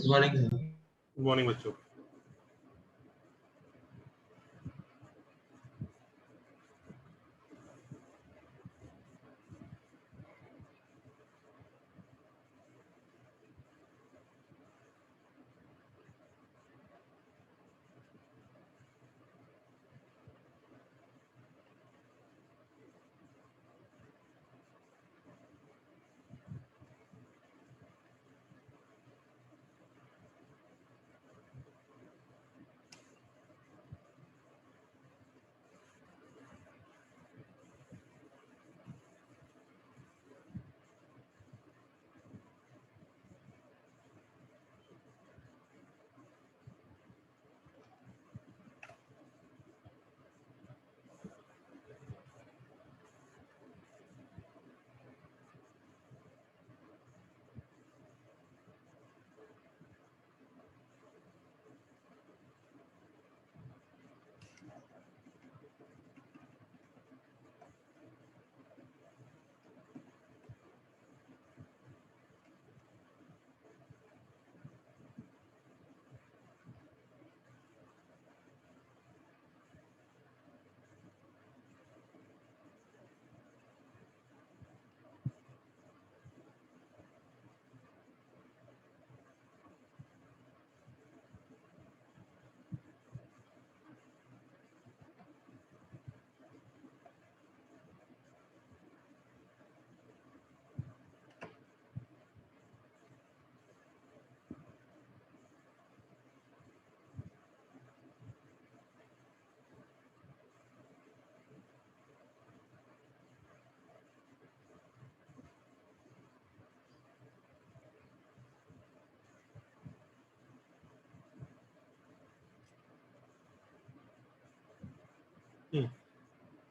Good morning sir. Good morning बच्चों।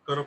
करो।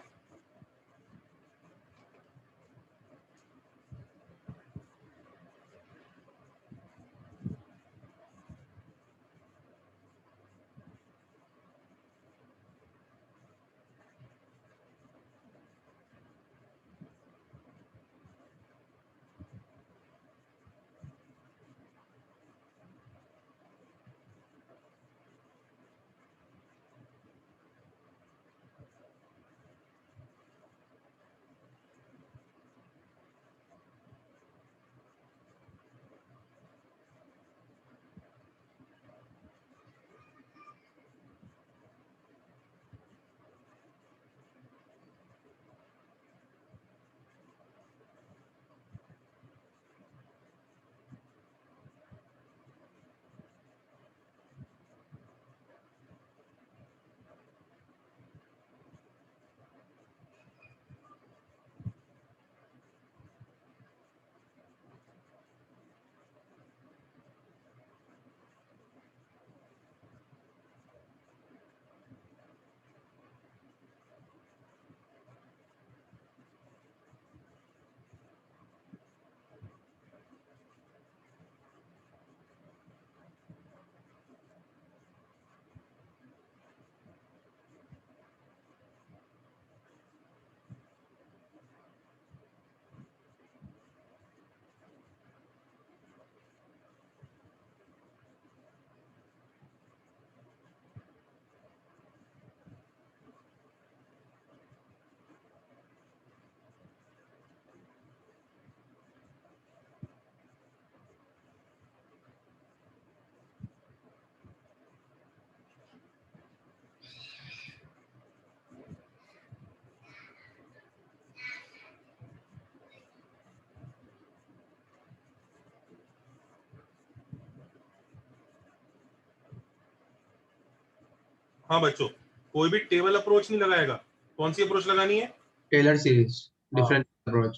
हाँ बच्चों, कोई भी टेबल अप्रोच नहीं लगाएगा। कौन सी अप्रोच लगानी है? Taylor series different approach.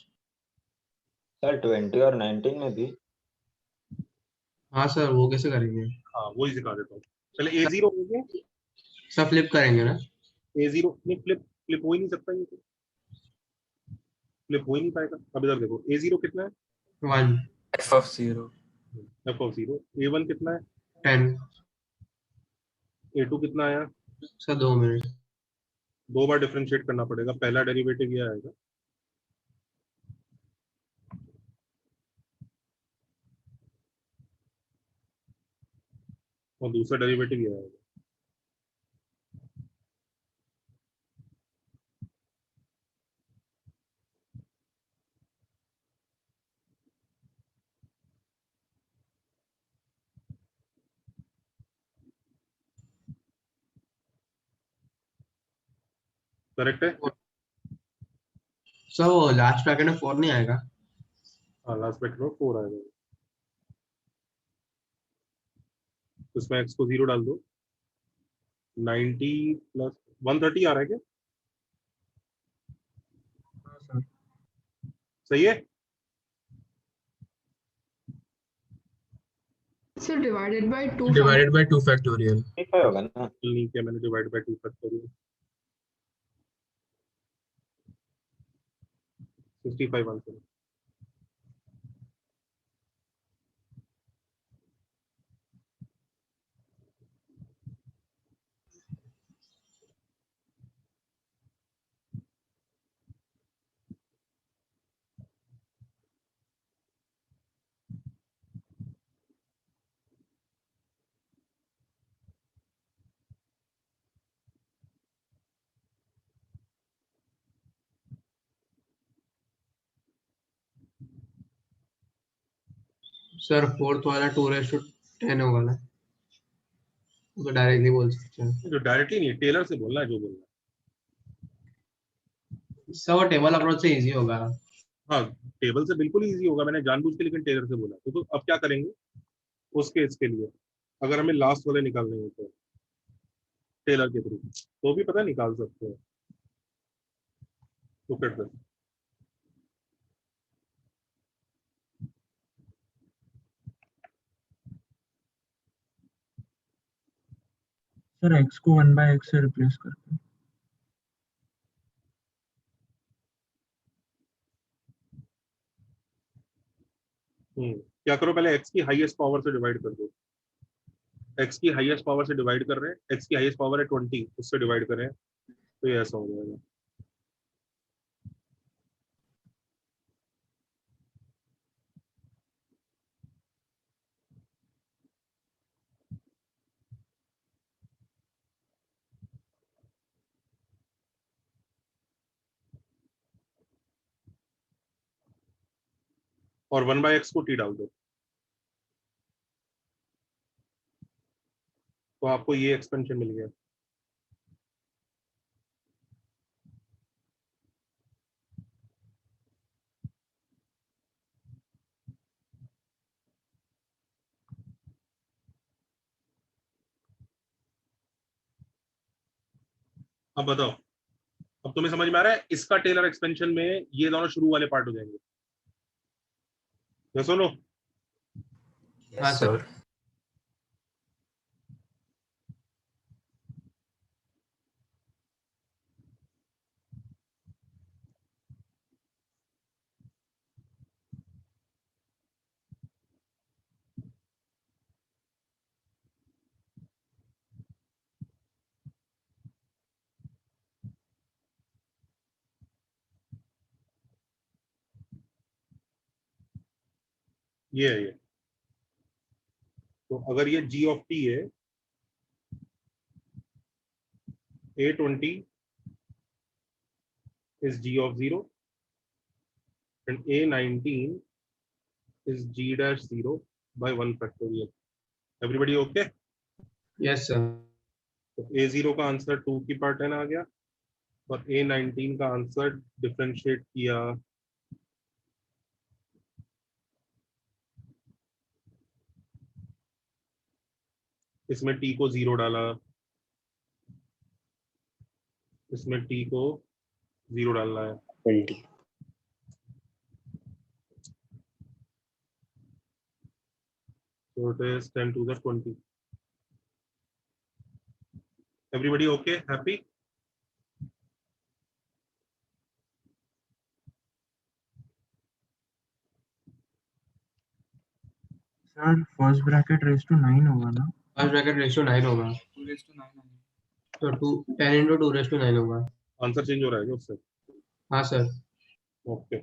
Sir 20 और 19 में भी। हाँ सर, वो कैसे करेंगे? हाँ वही सिखा देता हूँ। पहले A0 हो गया। सब फ्लिप करेंगे ना? A0 नहीं, फ्लिप हो ही नहीं सकता, ये तो फ्लिप हो ही नहीं पाएगा। अब इधर देखो, A0 कितना है? 1 f of 0 F0। A1 कितना है? 10। A2 कितना आया? Sir 2 minute. 2 बार डिफरेंशिएट करना पड़ेगा। पहला डेरिवेटिव ये आएगा, और दूसरा डेरिवेटिव ये आएगा। करेक्ट है? सर वो लास्ट ब्रैकेट में 4 नहीं आएगा? हाँ, लास्ट ब्रैकेट में 4 आएगा। तो इसमें x को 0 डाल दो। 90 प्लस 130 आ रहा है क्या? हाँ सर। सही है? So divided by 2 divided by 2 factorial. ठीक है होगा ना? नहीं किया मैंने, divide by 2 factorial 65 answer. Sir fourth वाला 2/10 होगा ना? तो डायरेक्टली बोल सकते हैं। जो डायरेक्टली नहीं, टेलर से बोलना है जो बोलना सर वो टेबल अप्रोच से इजी होगा। है। हाँ, टेबल से बिल्कुल इजी होगा, मैंने जानबूझ के लेकिन टेलर से बोला। तो अब क्या करेंगे उस केस के लिए? अगर हमें लास्ट वाले निकालने हो तो टेलर के थ्रू तो भी पता निकाल सकते हैं। तो फिर सर x को 1/x से रिप्लेस करते हैं। क्या करो, पहले x की हाईएस्ट पावर से डिवाइड कर दो। x की हाईएस्ट पावर से डिवाइड कर रहे हैं, x की हाईएस्ट पावर है 20, उससे डिवाइड करें तो ये ऐसा हो जाएगा। और 1/x को t डाल दो तो आपको ये एक्सपेंशन मिल गया। अब बताओ, अब तुम्हें समझ में आ रहा है? इसका टेलर एक्सपेंशन में ये दोनों शुरू वाले पार्ट हो जाएंगे। ये सुनो, हाँ सर। ये है ये। तो अगर ये g ऑफ t है, a20 is g of 0 and a19 is g dash 0 by 1 factorial. Everybody okay? Yes sir. तो a0 का आंसर 2 की पार्ट 10 आ गया और a19 का आंसर डिफरेंशिएट किया इसमें t को 0 डाला, इसमें t को 0 डालना है। 20 So it is 10 to the 20. Everybody okay? Happy? Sir first bracket raise to 9 होगा ना? फर्स्ट ब्रैकेट रेशियो 9 होगा। 2/9 तो 10 into 2/9 होगा। आंसर चेंज हो रहा है क्या उससे? हाँ sir. Okay.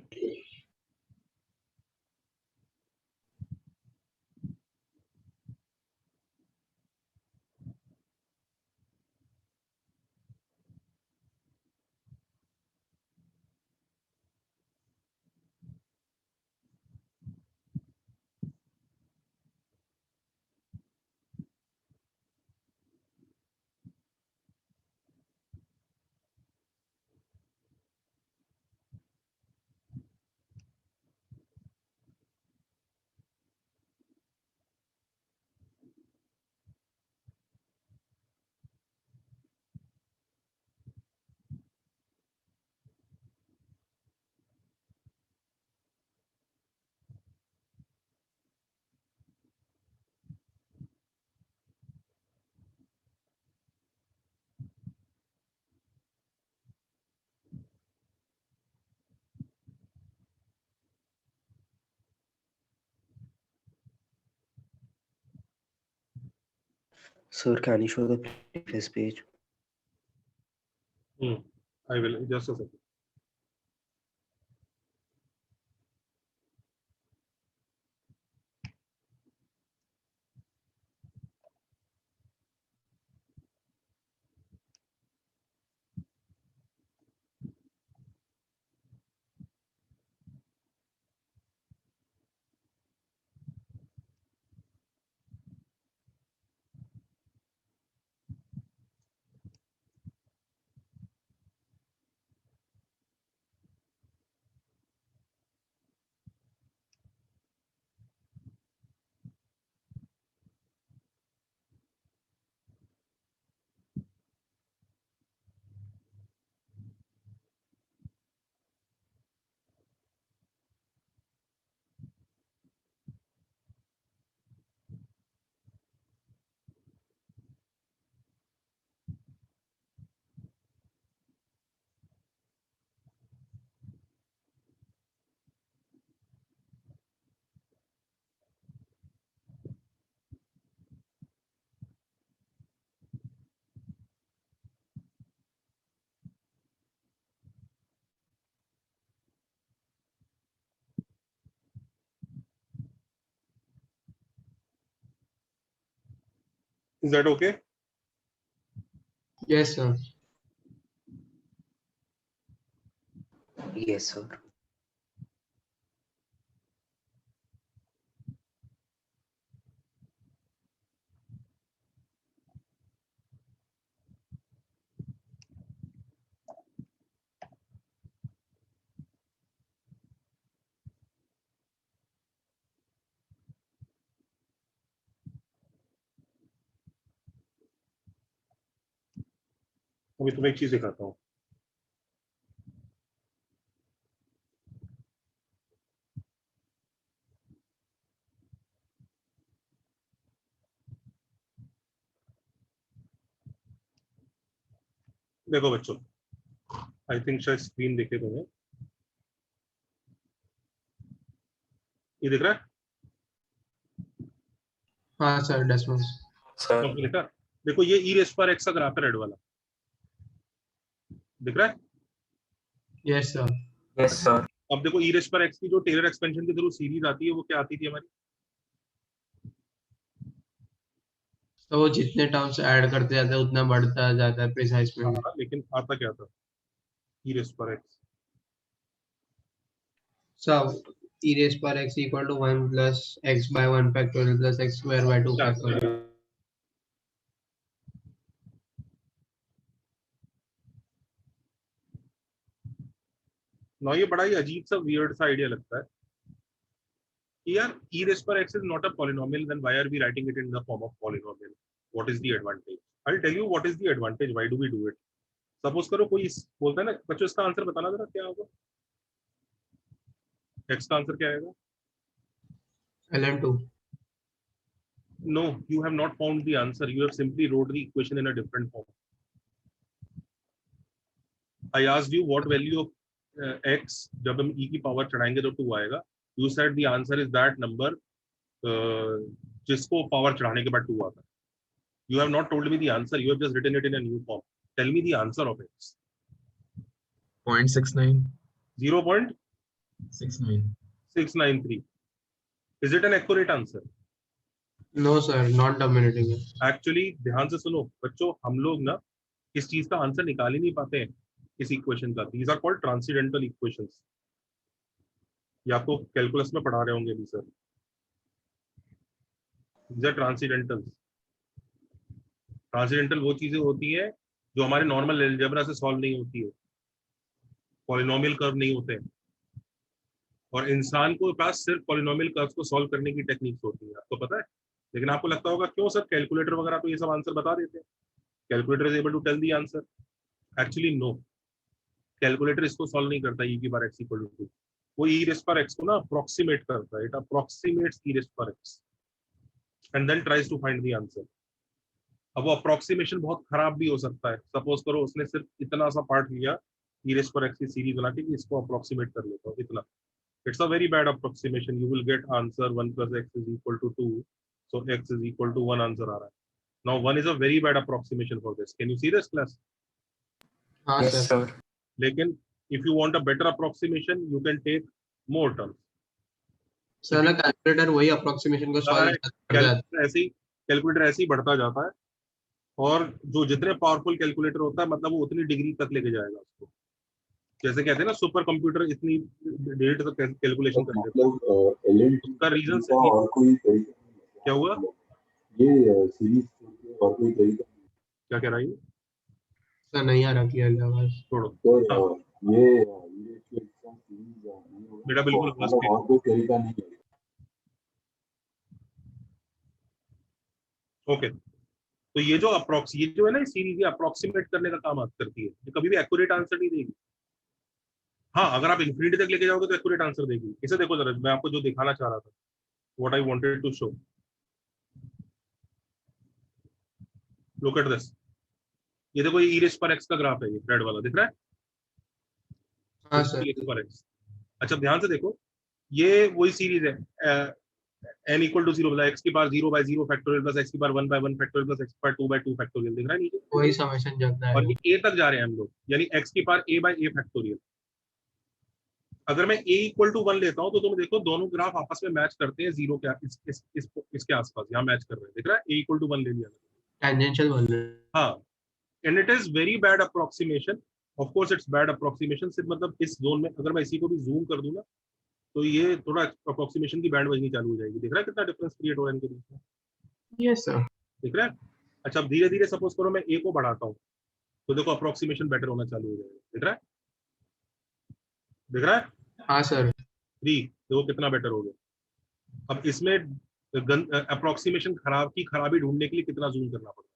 Sir, can you show the previous page? I will just a second. Is that okay? Yes, sir. Yes, sir. अभी तुम्हें एक चीज दिखाता हूँ। देखो बच्चों, आई थिंक शायद स्क्रीन दिखे तुम्हें, ये दिख रहा है? हाँ सर, डेसिमल। Sir. लिखा, देखो ये ई रेस पर एक्स का ग्राफ है, रेड वाला, दिख रहा है? Yes sir. Yes, sir. अब देखो ई रेस पर एक्स की जो टेलर एक्सपेंशन के थ्रू सीरीज आती है वो क्या आती थी हमारी? तो वो जितने टर्म्स ऐड करते जाते हैं उतना बढ़ता जाता है प्रिसाइज में। हाँ, लेकिन आता क्या था ई रेस पर x? Sir e raised per x equal to 1 plus x by 1 factorial plus x square by 2 factorial. ना ये बड़ा ही अजीब सा वियर्ड सा आइडिया लगता है कि यार e raised per x is not a polynomial, then why are we writing it in the form of polynomial? What is the advantage? I'll tell you what is the advantage, why do we do it. Suppose करो कोई बोलता है ना बच्चों, इसका answer बताना जरा क्या होगा, x का आंसर क्या आएगा? ln2. No, you have not found the answer, you have simply wrote the equation in a different form. I asked you what value of x, जब हम e की पावर चढ़ाएंगे तो 2 आएगा. You said the answer is that number जिसको power चढ़ाने के बाद 2 आता है. You have not told me the answer, you have just written it in a new form. Tell me the answer of x. 0.69. 0.693. Is it an accurate answer? No sir, not dominating. Actually ध्यान से सुनो बच्चों, हम लोग ना इस चीज का आंसर निकाल ही नहीं पाते हैं इस इक्वेशन का. These are called transcendental equations. ये आपको कैलकुलस में पढ़ा रहे होंगे भी sir. These are transcendentals. Transcendental वो चीजें होती है जो हमारे नॉर्मल अलजेब्रा से सॉल्व नहीं होती है, पॉलिनोमियल कर्व नहीं होते हैं, और इंसान को पास सिर्फ पॉलिनोमियल कर्व्स को सॉल्व करने की टेक्निक्स होती है, आपको पता है. लेकिन आपको लगता होगा क्यों सर कैलकुलेटर वगैरह तो ये सब आंसर बता देते हैं, calculator is able to tell the answer. Actually no, calculator इसको सॉल्व नहीं करता e की बार x इक्वल टू 2. वो e रेज़ पर x को ना अप्रोक्सीमेट करता है, इट अप्रोक्सीमेट्स e रेज़ पर x and then tries to find the answer. अब वो अप्रोक्सीमेशन बहुत खराब भी हो सकता है. सपोज करो उसने सिर्फ इतना सा पार्ट लिया e रेज़ पर x की सीरीज बना के कि इसको अप्रोक्सीमेट कर लेता हूं इतना. It's a very bad approximation. You will get answer 1 + x = 2, so x = 1 answer आ रहा है. Now 1 is a very bad approximation for this. Can you see this, class? हाँ Yes, सर sir. लेकिन if you want a better approximation, you can take more terms. Sir ना calculator वही approximation को solve करता है। Calculator ऐसे ही बढ़ता जाता है, और जो जितने पावरफुल कैलकुलेटर होता है मतलब वो उतनी डिग्री तक लेके जाएगा उसको। जैसे कहते हैं ना सुपर कंप्यूटर इतनी डेट तक कैलकुलेशन कर देता है। उसका रीजन और कोई तरीका क्या हुआ, ये सीरीज और कोई तरीका क्या कह रहा है ये? सर नहीं आ रहा क्लियर आवाज। छोड़ो। तो हाँ, ये बेटा बिल्कुल आवाज clear। और कोई तरीका नहीं है। ओके, तो ये जो ये जो है ना सीरीज, ये अप्रोक्सीमेट करने का काम करती है, ये कभी भी एक्यूरेट आंसर नहीं देगी। हाँ, अगर आप इन्फिनिटी तक लेके जाओगे तो एक्यूरेट आंसर देगी। इसे देखो जरा, मैं आपको जो दिखाना चाह रहा था, what I wanted to show, look at this. ये देखो, ये e पर x का ग्राफ है, ये रेड वाला दिख रहा है? हाँ सर e पर x। अच्छा ध्यान से देखो, ये वही सीरीज है, n इक्वल टू 0 मतलब x की पावर 0/0 फैक्टोरियल प्लस x की पावर 1/1 फैक्टोरियल प्लस x की पावर 2/2 फैक्टोरियल, दिख रहा है नीचे? वही समेशन जब और ये a तक जा रहे हैं हम लोग, यानी x की पावर a/a फैक्टोरियल। अगर मैं a इक्वल टू 1 लेता हूं तो तुम देखो दोनों ग्राफ आपस में मैच करते हैं, 0 के इसके आसपास यहाँ मैच कर रहे हैं, दिख रहा है? a इक्वल टू 1 ले लिया, टेंजेंशियल बोल रहे हैं। हाँ, and it is very bad approximation. Of course it's bad approximation, सिर्फ मतलब इस जोन में अगर मैं इसी को भी जूम कर दूं ना तो ये थोड़ा अप्रोक्सीमेशन की बैंड बजनी चालू हो जाएगी। दिख रहा है कितना डिफरेंस क्रिएट हो रहा है इनके बीच में? यस सर दिख रहा है? अच्छा, अब धीरे धीरे सपोज करो मैं a को बढ़ाता हूँ तो देखो अप्रोक्सीमेशन बेटर होना चालू हो जाएगा। दिख रहा है? दिख रहा है? हाँ सर 3 देखो कितना बेटर हो गया। अब इसमें अप्रोक्सीमेशन खराबी ढूंढने के लिए कितना जूम करना पड़ता है?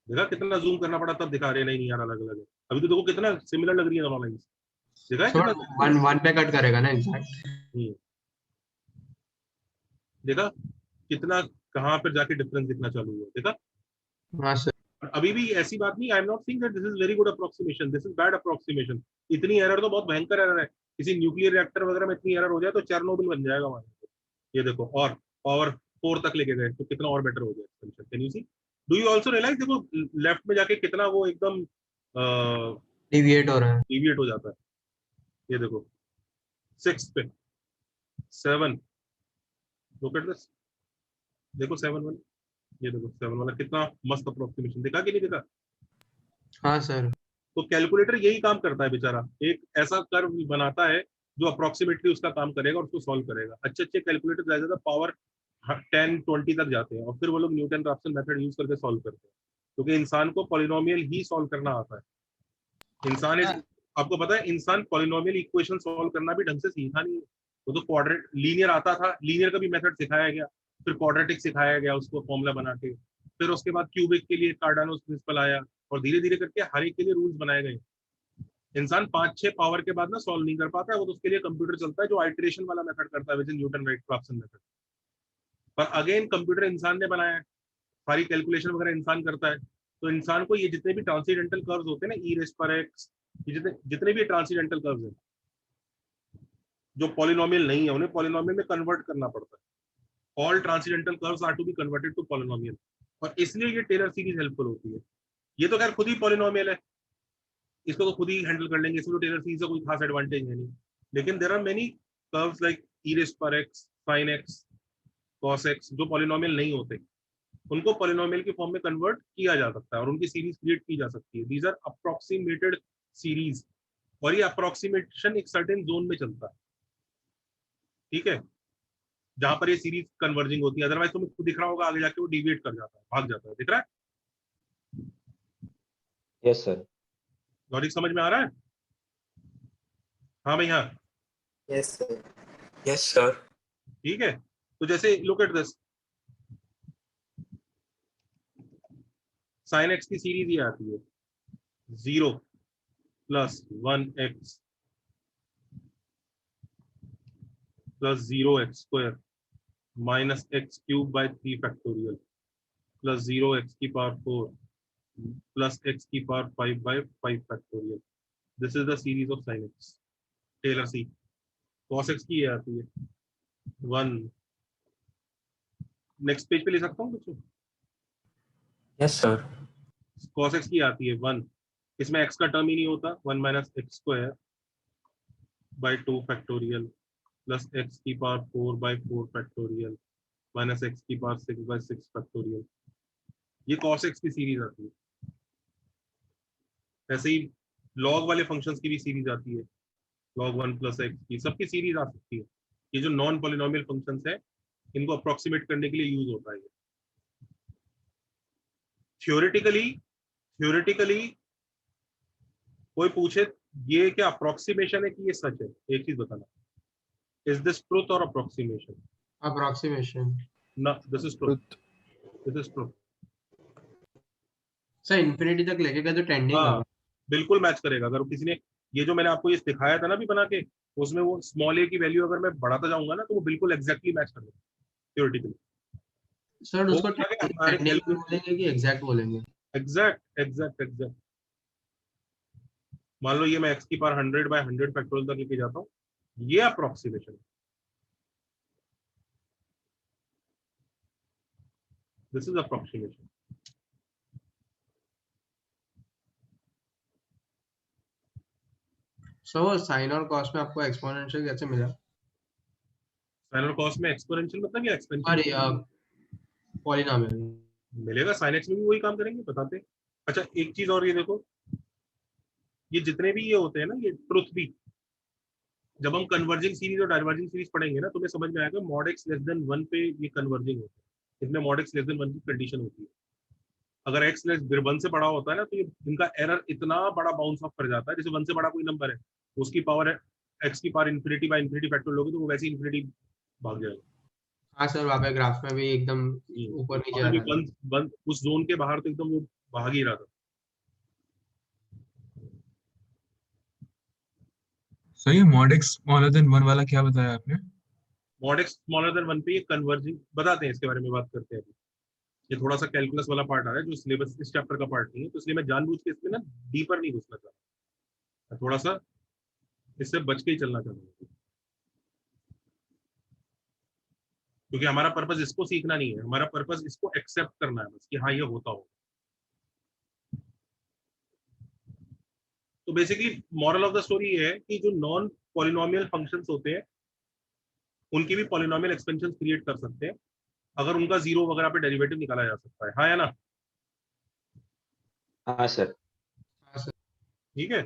देखा कितना जूम करना पड़ा, तब दिखा रहे नहीं यार अलग अलग है। अभी तो देखो कितना सिमिलर लग रही है दोनों लाइंस। देखा है सर कितना? 1 पे कट करेगा ना एग्जैक्ट। देखा कितना, कहाँ पर जाके डिफरेंस दिखना चालू हुआ? देखा? हाँ सर और अभी भी ऐसी बात नहीं, I am not saying that this is very good approximation, this is bad approximation. इतनी एरर तो बहुत भयंकर एरर है। किसी न्यूक्लियर रिएक्टर वगैरह में इतनी एरर हो जाए तो चेरनोबिल बन जाएगा वहां। ये देखो, और पावर 4 तक लेके गए तो कितना और बेटर हो गया expansion. Can you see? Do you also realise? देखो लेफ्ट में जाके कितना वो एकदम डिविएट हो रहा है। डिविएट हो जाता है। ये देखो 6 पे 7, लुक एट दिस, देखो 7 वाला, ये देखो 7 वाला कितना मस्त अप्रोक्सीमेशन दिखा कि नहीं दिखा? हाँ सर तो कैलकुलेटर यही काम करता है बेचारा, एक ऐसा कर्व बनाता है जो अप्रोक्सीमेटली उसका काम करेगा और उसको सॉल्व करेगा। अच्छे अच्छे कैलकुलेटर ज्यादा पावर 10-20 तक जाते हैं और फिर वो लोग न्यूटन रैप्सन मेथड यूज करके सॉल्व करते हैं, क्योंकि इंसान को पॉलिनोमियल ही सॉल्व करना आता है। इंसान आपको पता है इंसान पॉलिनोमियल इक्वेशन सॉल्व करना भी ढंग से सीखा नहीं है। वो तो क्वाड्रेट लीनियर आता था, लीनियर का भी मेथड सिखाया गया, फिर क्वाड्रेटिक सिखाया गया उसको फॉर्मूला बना के, फिर उसके बाद क्यूबिक के लिए कार्डानोस प्रिंसिपल आया और धीरे धीरे करके हर एक के लिए रूल्स बनाए गए। इंसान 5-6 पावर के बाद ना सॉल्व नहीं कर पाता है, वो तो उसके लिए कंप्यूटर चलता है जो आइटरेशन वाला मेथड करता है, which is Newton Raphson method. पर अगेन कंप्यूटर इंसान ने बनाया है, सारी कैलकुलेशन वगैरह इंसान करता है। तो इंसान को ये जितने भी ट्रांसीडेंटल कर्व्स होते हैं ना, ई रेस पर एक्स, जितने भी ट्रांसीडेंटल कर्व्स हैं जो पॉलिनोमियल नहीं है, उन्हें पॉलिनोमियल में कन्वर्ट करना पड़ता है। All transcendental curves are to be converted to polynomial, और इसलिए ये टेलर सीरीज हेल्पफुल होती है। ये तो खैर खुद ही पॉलिनोमियल है, इसको तो खुद ही हैंडल कर लेंगे, इसमें तो टेलर सीरीज का कोई खास एडवांटेज है नहीं। लेकिन there are many curves like e raise पर x, sine x, cos x, जो पॉलिनोमियल नहीं होते, उनको पॉलिनोमियल की फॉर्म में कन्वर्ट किया जा सकता है और उनकी सीरीज क्रिएट की जा सकती है। दीज आर अप्रोक्सीमेटेड सीरीज, और ये अप्रोक्सीमेशन एक सर्टेन जोन में चलता है, ठीक है, जहां पर ये सीरीज कन्वर्जिंग होती है। अदरवाइज तुम्हें खुद दिख रहा होगा आगे जाके वो डिविएट कर जाता है, भाग जाता है। दिख रहा है? Yes sir. लॉजिक समझ में आ रहा है? हाँ भाई हाँ, Yes, sir. Yes, sir. ठीक है। तो जैसे look at this, sine x की सीरीज ये आती है 0 + 1x + 0x² -x³ / 3 factorial + 0x⁴ + x⁵ factorial. This is the series of sine x. Taylor सी कॉस एक्स की ये आती है 1। नेक्स्ट पेज पे ले सकता हूँ कुछ? Yes, sir. cos x की आती है 1, इसमें x का टर्म ही नहीं होता, 1 minus x square by 2 factorial plus x की power 4 by 4 factorial minus x की पावर 6 बाई 6 फैक्टोरियल। ये cos x की सीरीज आती है। ऐसे ही log वाले फंक्शंस की भी सीरीज आती है, log 1 प्लस x की, सबकी सीरीज आ सकती है। ये जो नॉन पॉलिनोमियल फंक्शंस है, इनको अप्रोक्सीमेट करने के लिए यूज होता है। थ्योरेटिकली कोई पूछे ये क्या अप्रोक्सीमेशन है कि ये सच है, एक चीज बताना, इज दिस ट्रूथ और अप्रोक्सीमेशन? अप्रोक्सीमेशन। ना, this is truth, this is truth. Sir infinity तक लेके गए तो टेंडिंग हाँ, कर बिल्कुल मैच करेगा। अगर किसी ने ये जो मैंने आपको ये दिखाया था ना भी बना के, उसमें वो स्मॉल ए की वैल्यू अगर मैं बढ़ाता जाऊंगा ना, तो वो बिल्कुल एग्जैक्टली मैच कर देगा थ्योरेटिकली। सर उसको टेंडिंग बोलेंगे कि एग्जैक्ट बोलेंगे? Exact exact exact. मान लो ये मैं x की पावर 100 बाय 100 फैक्टोरियल तक लेके जाता हूँ, ये अप्रोक्सीमेशन है, दिस इज अप्रोक्सीमेशन। सर वो साइन और कॉस में आपको एक्सपोनेंशियल कैसे मिला? साइन और कॉस में एक्सपोनेंशियल मतलब क्या एक्सपेंशन सॉरी पॉलिनोमियल। मिलेगा, साइन एक्स में भी वही काम करेंगे, बताते हैं। अच्छा एक चीज और, ये देखो, ये जितने भी ये होते हैं ना, ये ट्रुथ भी, जब हम कन्वर्जिंग सीरीज और डाइवर्जिंग सीरीज पढ़ेंगे ना, तो हमें समझ में आएगा मॉड एक्स लेस देन 1 पे ये कन्वर्जिंग होता है, इसमें मॉड एक्स लेस देन 1 की कंडीशन होती है। अगर एक्स लेस 1 से बड़ा होता है ना, तो ये इनका एरर इतना बड़ा बाउंस ऑफ कर जाता है, जैसे 1 से बड़ा कोई नंबर है, उसकी पावर है एक्स की power infinity by infinity factor लोगे तो वो वैसे इन्फिनिटी भाग जाएगा। हाँ सर वहाँ पे ग्राफ में भी एकदम ऊपर नीचे आ अभी रहा है। बंद उस जोन के बाहर तो एकदम वो भाग ही रहा था। सर ये mod x smaller than 1 वाला क्या बताया आपने? मॉड एक्स स्मॉलर देन 1 पे ये कन्वर्जिंग, बताते हैं इसके बारे में, बात करते हैं अभी। ये थोड़ा सा कैलकुलस वाला पार्ट आ रहा है जो सिलेबस इस चैप्टर का पार्ट नहीं है, तो इसलिए मैं जानबूझ के इसमें ना डीपर नहीं घुसना चाहता, थोड़ा सा इससे बच के ही चलना चाहता हूँ, क्योंकि हमारा पर्पस इसको सीखना नहीं है, हमारा पर्पस इसको एक्सेप्ट करना है बस कि हाँ ये होता हो। तो basically moral of the story ये है कि जो नॉन पॉलिनोमियल फंक्शंस होते हैं उनकी भी पॉलिनोमियल एक्सपेंशन क्रिएट कर सकते हैं, अगर उनका जीरो वगैरह पे डेरिवेटिव निकाला जा सकता है, हाँ या ना? हाँ सर। हाँ सर। ठीक है,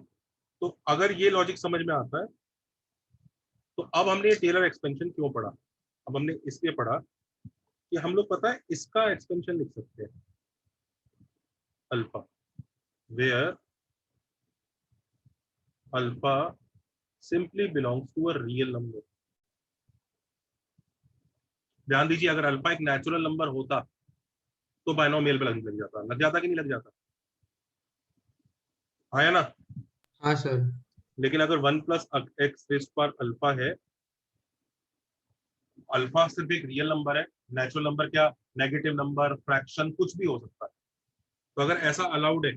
तो अगर ये लॉजिक समझ में आता है, तो अब हमने टेलर एक्सपेंशन क्यों पढ़ा? अब हमने इसलिए पढ़ा कि हम लोग पता है इसका एक्सपेंशन लिख सकते हैं, alpha, where alpha simply belongs to a real number. ध्यान दीजिए, अगर अल्फा एक नेचुरल नंबर होता तो बाइनोमियल पे लग जाता, लग जाता कि नहीं लग जाता, हाँ या ना? हाँ सर। लेकिन अगर 1 प्लस एक्स रेज़ पर अल्फा है, अल्फा सिर्फ एक रियल नंबर है, नेचुरल नंबर क्या, नेगेटिव नंबर, फ्रैक्शन, कुछ भी हो सकता है। तो अगर ऐसा अलाउड है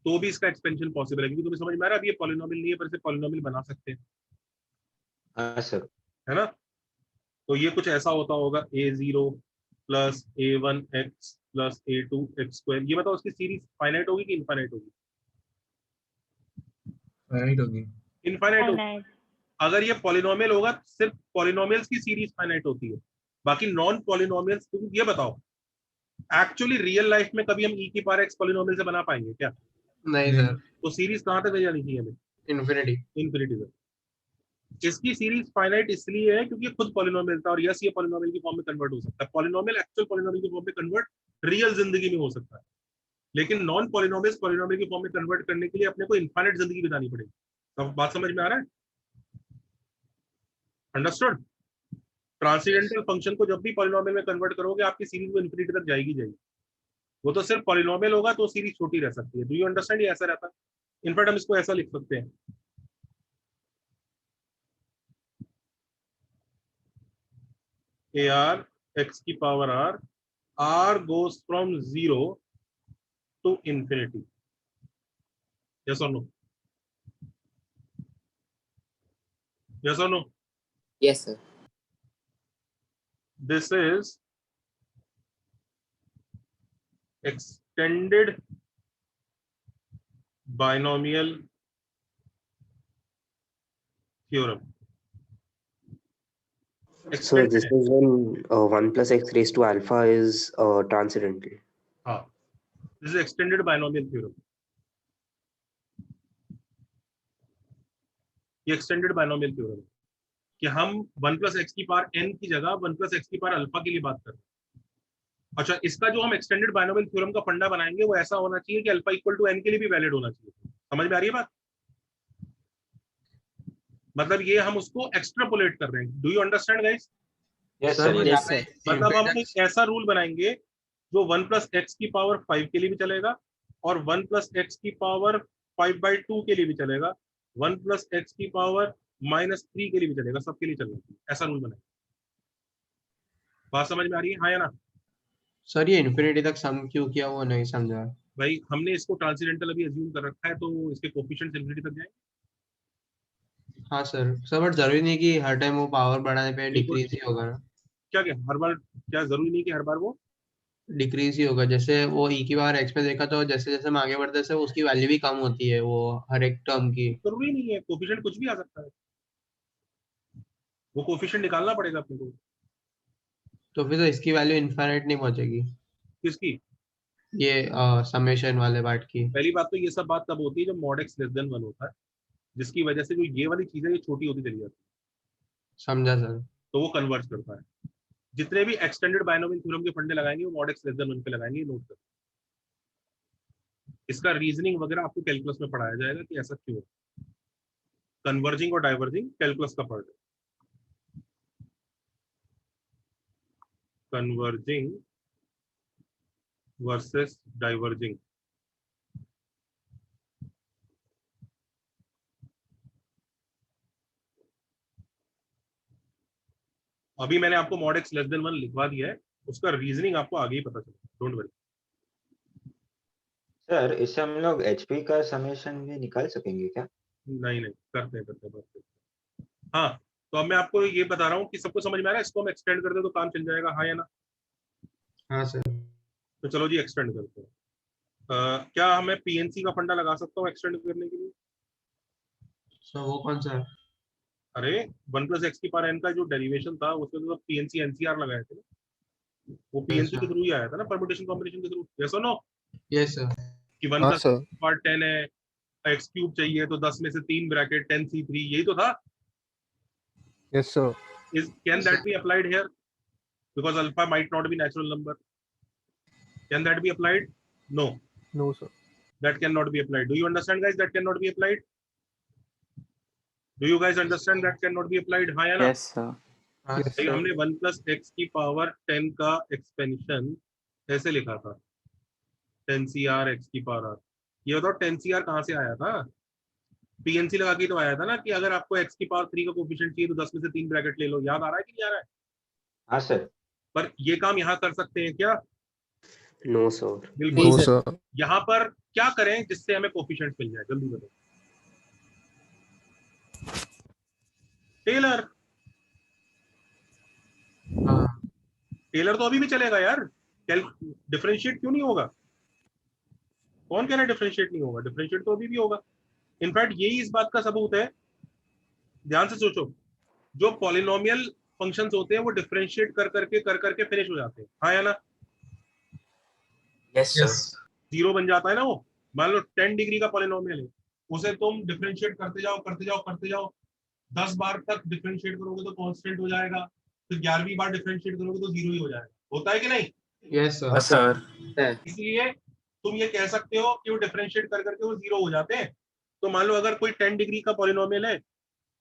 तो भी इसका एक्सपेंशन पॉसिबल है, क्योंकि तुम्हें समझ में आ रहा है अब ये पॉलिनोमियल नहीं है, पर इसे पॉलिनोमियल बना सकते हैं, हाँ सर। है ना? तो ये कुछ ऐसा होता होगा a0 plus a1 x plus a2 x square. ये बताओ उसकी सीरीज फाइनाइट होगी कि इनफाइनाइट होगी? राइट होगी। इनफाइनाइट होगी। अगर ये पॉलिनोमियल होगा, सिर्फ पॉलिनोमियल्स की सीरीज फाइनाइट होती है, बाकी नॉन पॉलिनोमियल्स। तुम ये बताओ, एक्चुअली रियल लाइफ में कभी हम e की पावर x पॉलिनोमियल से बना पाएंगे क्या? नहीं सर। तो सीरीज कहां तक ले जानी चाहिए हमें? इन्फिनिटी। इन्फिनिटी तक। इसकी सीरीज फाइनाइट इसलिए है क्योंकि खुद पॉलिनोमियल था, और यस ये पॉलिनोमियल की फॉर्म में कन्वर्ट हो सकता है, पॉलिनोमियल एक्चुअल पॉलिनोमियल की फॉर्म में कन्वर्ट रियल जिंदगी में हो सकता है, लेकिन नॉन पॉलिनोमियल्स पॉलिनोमियल की फॉर्म में कन्वर्ट करने के लिए अपने को इनफाइनाइट जिंदगी बितानी पड़ेगी। तो बात समझ में आ रहा है? अंडरस्टूड? ट्रांसेंडेंटल फंक्शन को जब भी पॉलिनोमियल में कन्वर्ट करोगे, आपकी सीरीज वो इन्फिनिटी तक जाएगी जाएगी। वो तो सिर्फ पॉलिनोमियल होगा तो सीरीज छोटी रह सकती है। Do you understand? ये ऐसा रहता है। इनफैक्ट हम इसको ऐसा लिख सकते हैं, AR x की power r goes from 0 to infinity. Yes or no? Yes or no? Yes, sir. This is extended binomial theorem. So this is when 1 plus x raised to alpha is transcendental. हाँ, this is extended binomial theorem. ये extended binomial theorem है कि हम 1 plus x की power n की जगह 1 plus x की power alpha के लिए बात कर रहे हैं। अच्छा, इसका जो हम extended binomial theorem का फंडा बनाएंगे वो ऐसा होना चाहिए कि अल्फा इक्वल टू n के लिए भी वैलिड होना चाहिए। समझ में आ रही है बात? मतलब ये हम उसको एक्सट्रापोलेट कर रहे हैं। Do you understand guys? Yes sir sir, वो यस ज्यादा सर। मतलब हम impedance- एक ऐसा रूल बनाएंगे जो 1 plus x की पावर 5 के लिए भी चलेगा और 1 plus x की पावर 5/2 के लिए भी चलेगा, 1 plus x की पावर -3 के लिए भी चलेगा, सबके लिए चलेगा। ऐसा रूल बनाएंगे। बात समझ में आ रही है? हाँ या ना? सर ये इन्फिनिटी तक सम क्यों किया वो नहीं समझा। भाई हमने इसको ट्रांसीडेंटल अभी अज्यूम कर रखा है तो इसके कोफिशिएंट्स इन्फिनिटी तक जाएंगे। हाँ सर बट जरूरी नहीं कि हर टाइम वो पावर बढ़ाने पे बिल्कुल। डिक्रीज ही होगा ना। क्या हर बार क्या जरूरी नहीं कि हर बार वो डिक्रीज ही होगा। जैसे वो e की पावर x पे देखा तो जैसे जैसे हम आगे बढ़ते हैं उसकी वैल्यू भी कम होती है वो हर एक टर्म की। जरूरी नहीं है, कोफिशिएंट कुछ भी आ सकता है। वो कोफिशिएंट निकालना पड़ेगा अपने को। तो फिर तो इसकी वैल्यू इनफाइनाइट नहीं पहुंचेगी, किसकी? ये समेशन वाले पार्ट की। पहली बात तो ये सब बात तब होती है जब mod x <1 होता है, जिसकी वजह से जो ये वाली चीजें ये छोटी होती चली जाती है, समझा सर। तो वो कन्वर्ज करता है। जितने भी एक्सटेंडेड बायनोमियल थ्योरम के फंडे लगाएंगे वो mod x <1 पे लगाएंगे, नोट कर। इसका रीजनिंग वगैरह आपको कैलकुलस में पढ़ाया जाएगा कि ऐसा क्यों। कन्वर्जिंग और डाइवर्जिंग कैलकुलस का पार्ट है। Converging versus diverging. अभी मैंने आपको mod x <1 लिखवा दिया है, उसका रीजनिंग आपको आगे ही पता चलेगा, डोंट वरी। सर इससे हम लोग एचपी का समेशन भी निकाल सकेंगे क्या? नहीं करते हैं। हाँ, तो अब मैं आपको ये बता रहा हूँ कि सबको समझ में आ रहा है। इसको हम एक्सटेंड कर दे तो काम चल जाएगा, हाँ या ना? हाँ सर। तो चलो जी एक्सटेंड करते हैं। क्या हमें पीएनसी का फंडा लगा सकता हूँ एक्सटेंड करने के लिए? सो वो कौन सा है? अरे 1 plus x की पावर n का जो डेरिवेशन था उसमें तो पीएनसी एनसीआर लगाए थे ना, वो पीएनसी के थ्रू ही आया था ना, परम्यूटेशन कॉम्बिनेशन के थ्रू। यस और नो? Yes sir. कि 1 plus पावर 10 है, x क्यूब चाहिए तो 10 में से 3 ब्रैकेट 10c3, यही तो था। Yes, sir. Can that be applied here? Because alpha might not be natural number. Can that be applied? No. No, sir. That cannot be applied. Do you understand, guys? That cannot be applied. Do you guys understand that cannot be applied? हाँ या ना? Yes, sir. हाँ Yes, sir. sir. हमने 1 plus x की power 10 का expansion ऐसे लिखा था, 10cr x की पावर r। ये बताओ 10cr कहाँ से आया था? पीएनसी लगा के तो आया था ना कि अगर आपको x की पावर 3 का कोफिशिएंट चाहिए तो 10 में से 3 ब्रैकेट ले लो। याद आ रहा है कि नहीं आ रहा है? हाँ सर। पर ये काम यहाँ कर सकते हैं क्या? No, sir. बिल्कुल। No, sir. यहाँ पर क्या करें जिससे हमें कोफिशिएंट मिल जाए? जल्दी बताओ। टेलर। हाँ टेलर तो अभी भी चलेगा यार। डिफरेंशिएट क्यों नहीं होगा? कौन कह रहा है डिफरेंशिएट नहीं होगा? डिफरेंशिएट तो अभी भी होगा। इनफैक्ट यही इस बात का सबूत है। ध्यान से सोचो, जो पॉलिनोमियल फंक्शंस होते हैं वो डिफरेंशिएट कर करके फिनिश हो जाते हैं, हाँ या ना? Yes, sir. जीरो बन जाता है ना वो। मान लो 10 डिग्री का पॉलिनोमियल है, उसे तुम डिफरेंशिएट करते जाओ 10 बार तक डिफरेंशिएट करोगे तो कांस्टेंट हो जाएगा, फिर 11वीं बार डिफरेंशिएट करोगे तो जीरो ही हो जाएगा। होता है कि नहीं? Yes sir. Yes, sir. इसलिए तुम ये कह सकते हो कि वो डिफरेंशिएट कर करके वो जीरो हो जाते हैं। तो मान लो अगर कोई 10 डिग्री का पॉलिनोमियल है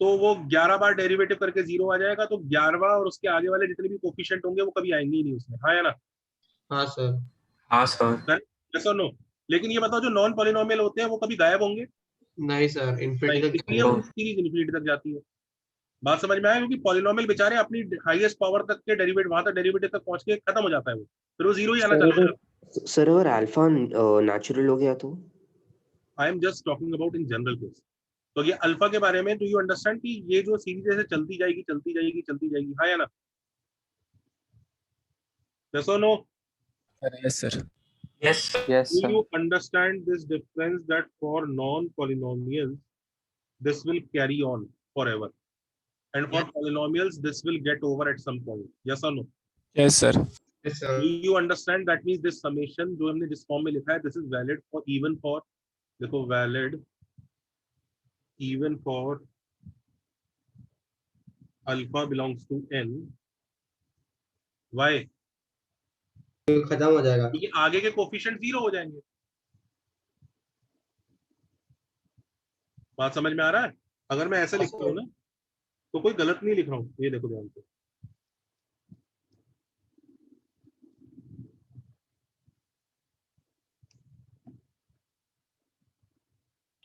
तो वो 11 बार डेरिवेटिव करके जीरो आ जाएगा, तो 11वां और उसके आगे वाले जितने भी कोफिशिएंट होंगे वो कभी आएंगे ही नहीं उसमें, हाँ या ना? हाँ सर। हाँ, sir. यस और नो? लेकिन ये बताओ जो नॉन पॉलिनोमियल होते हैं वो कभी गायब होंगे? नहीं सर, इन्फिनिटी तक इसलिए जाएगा। उनकी सीरीज इन्फिनिटी तक जाती है। बात समझ में आया? क्योंकि पॉलिनोमियल बेचारे अपनी हाईएस्ट पावर तक के डेरिवेटिव वहां तक डेरिवेटिव तक पहुंच के खत्म हो जाता है वो, फिर वो जीरो ही आना चालू हो जाता है। सर अगर अल्फा नेचुरल हो गया तो? I am just talking about in general case. तो ये अल्फा के बारे में डू यू अंडरस्टैंड कि ये जो सीरीज ऐसे चलती जाएगी, हाँ या ना? यस और no? Yes, sir. Yes, sir. Yes, Do sir. you understand this difference that for non-polynomials this will carry on forever, and for polynomials this will get over at some point? Yes or no? Yes, sir. Yes, sir. Do you understand that means this summation जो हमने जिस form में लिखा है this is valid for even for, देखो valid even for alpha belongs to n. Why? खत्म हो जाएगा। क्योंकि आगे के कोफिशिएंट 0 हो जाएंगे। बात समझ में आ रहा है? अगर मैं ऐसा लिखता हूँ ना तो कोई गलत नहीं लिख रहा हूँ, ये देखो ध्यान से।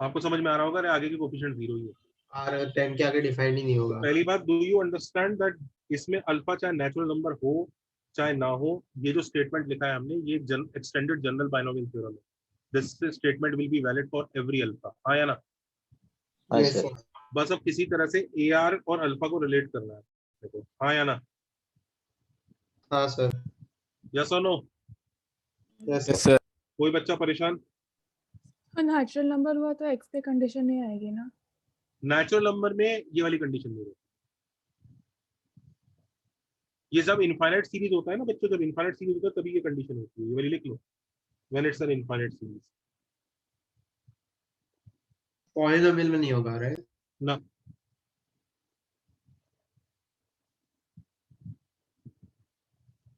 आपको समझ में आ रहा होगा, अरे आगे के कोफिशिएंट 0 ही है और 10 के आगे डिफाइंड ही नहीं होगा। पहली बात, डू यू अंडरस्टैंड दैट इसमें अल्फा चाहे नेचुरल नंबर हो चाहे ना हो, ये जो स्टेटमेंट लिखा है हमने ये एक्सटेंडेड जनरल बाइनोमियल थ्योरम है। This statement will be valid for every alpha. हाँ या ना? Yes, sir. बस अब किसी तरह से AR और अल्फा को रिलेट करना है, देखो। हाँ या ना? हाँ सर। यस और नो? Yes, Yes, sir. कोई बच्चा परेशान? नेचुरल नंबर हुआ तो एक्स पे कंडीशन नहीं आएगी ना? नेचुरल नंबर में ये वाली कंडीशन नहीं है। ये जब इनफाइनाइट सीरीज होता है ना बच्चों, जब इनफाइनाइट सीरीज होता है तभी ये कंडीशन होती है, ये वाली लिख लो, when it's an infinite series. Polynomial में नहीं होगा, राइट? ना,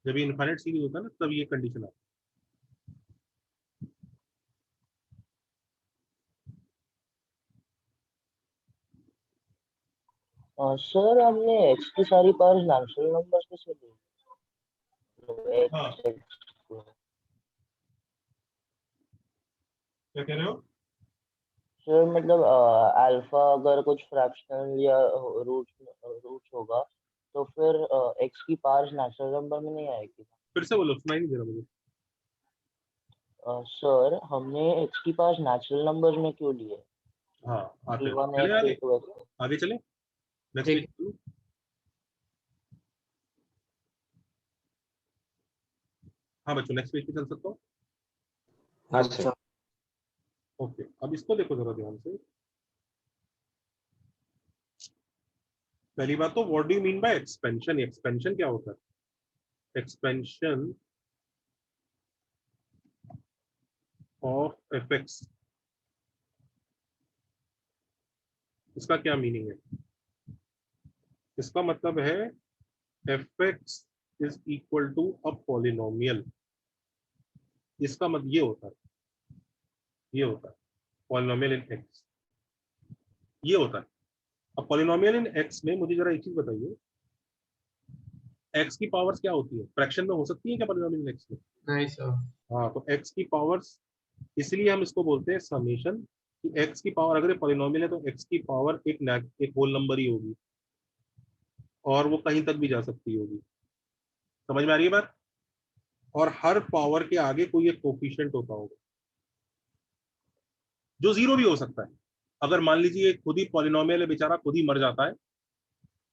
जब ये इनफाइनाइट सीरीज होता है ना तब ये कंडीशन आती है। सर हमने x की सारी पावर्स नेचुरल नंबर्स में से ली। हाँ। क्या कह रहे हो? सर मतलब अल्फा अगर कुछ फ्रैक्शनल या रूट्स होगा तो फिर x की पावर्स नेचुरल नंबर में नहीं आएगी। फिर से बोलो, सुनाई नहीं दे रहा मुझे। सर हमने x की पावर्स नेचुरल नंबर्स में क्यों लिए? हाँ, आते हैं। C1 चले आगे, C2 आगे चले। नेक्स्ट ठीक। पेज। हाँ बच्चों, नेक्स्ट पेज पे चल सकता हूँ? हाँ सर। ओके, अब इसको देखो जरा ध्यान से। पहली बात तो what do you mean by expansion? Expansion क्या होता है? एक्सपेंशन ऑफ fx, इसका क्या मीनिंग है? इसका मतलब है fx is equal to a polynomial. इसका मतलब ये होता है, ये होता है पॉलिनोमियल इन x, ये होता है। अब पॉलिनोमियल इन x में मुझे जरा एक चीज बताइए, x की पावर्स क्या होती है? फ्रैक्शन में हो सकती है क्या पॉलिनोमियल इन x में? नहीं सर। हाँ, तो x की पावर्स, इसलिए हम इसको बोलते हैं समेशन, कि x की पावर अगर पॉलिनोमियल है तो x की पावर एक होल नंबर ही होगी और वो कहीं तक भी जा सकती होगी। समझ में आ रही है बात? और हर पावर के आगे कोई एक कोफिशिएंट होता होगा जो 0 भी हो सकता है। अगर मान लीजिए खुद ही पॉलिनोमियल है, बेचारा खुद ही मर जाता है,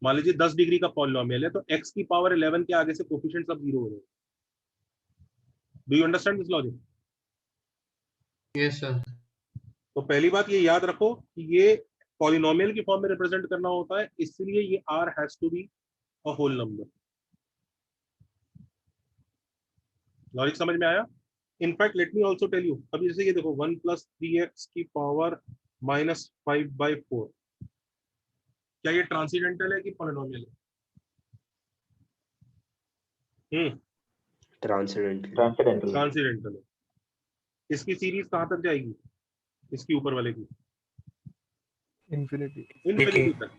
मान लीजिए 10 डिग्री का पॉलिनोमियल है, तो x की पावर 11 के आगे से कोफिशिएंट सब 0 हो जाएंगे। Do you understand this logic? Yes sir. तो पहली बात ये याद रखो कि ये पॉलिनोमियल की फॉर्म में रिप्रेजेंट करना होता है, इसलिए ये r has to be a whole number. Logic समझ में आया? In fact let me also tell you, अभी जैसे ये देखो 1 + 3x की पावर -5/4, क्या ये ट्रांसीडेंटल है कि पॉलिनोमियल है? ट्रांसीडेंटल है। इसकी सीरीज कहां तक जाएगी? इसकी ऊपर वाले की इनफिनिटी तक।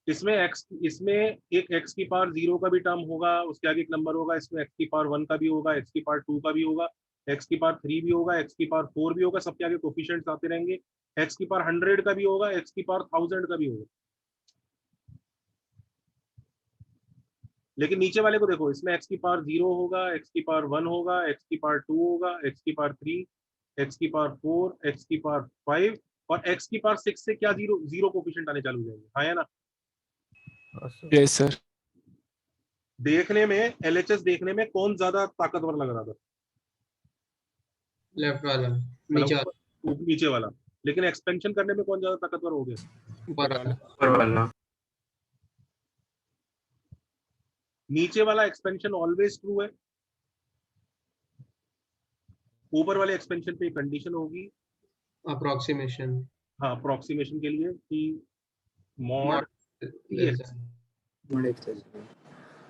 इसमें एक x की पावर 0 का भी टर्म होगा, उसके आगे एक नंबर होगा, इसमें x की पावर 1 का भी होगा, x की पावर 2 का भी होगा, x की पावर 3 भी होगा, x की पावर 4 भी होगा, सबके आगे कोफिशिएंट्स आते रहेंगे। x की पावर 100 का भी होगा, x की पावर 1000 का भी होगा। लेकिन नीचे वाले को देखो, इसमें x की पावर 0 होगा, x की पावर 1 होगा, x की पावर 2 होगा, x की पावर 3, x की पावर 4, x की पावर 5 और x की पावर 6 से क्या 0 कोफिशिएंट आने चालू हो जाएंगे। हाँ या ना? Yes, sir. देखने में LHS देखने में कौन ज्यादा ताकतवर लग रहा था? लेफ्ट वाला, मतलब नीचे वाला, नीचे वाला। लेकिन एक्सपेंशन करने में कौन ज्यादा ताकतवर हो गया? ऊपर वाला। ऊपर वाला। नीचे वाला एक्सपेंशन ऑलवेज ट्रू है, ऊपर वाले एक्सपेंशन पे कंडीशन होगी अप्रोक्सीमेशन। हाँ अप्रोक्सीमेशन के लिए कि मॉड EX।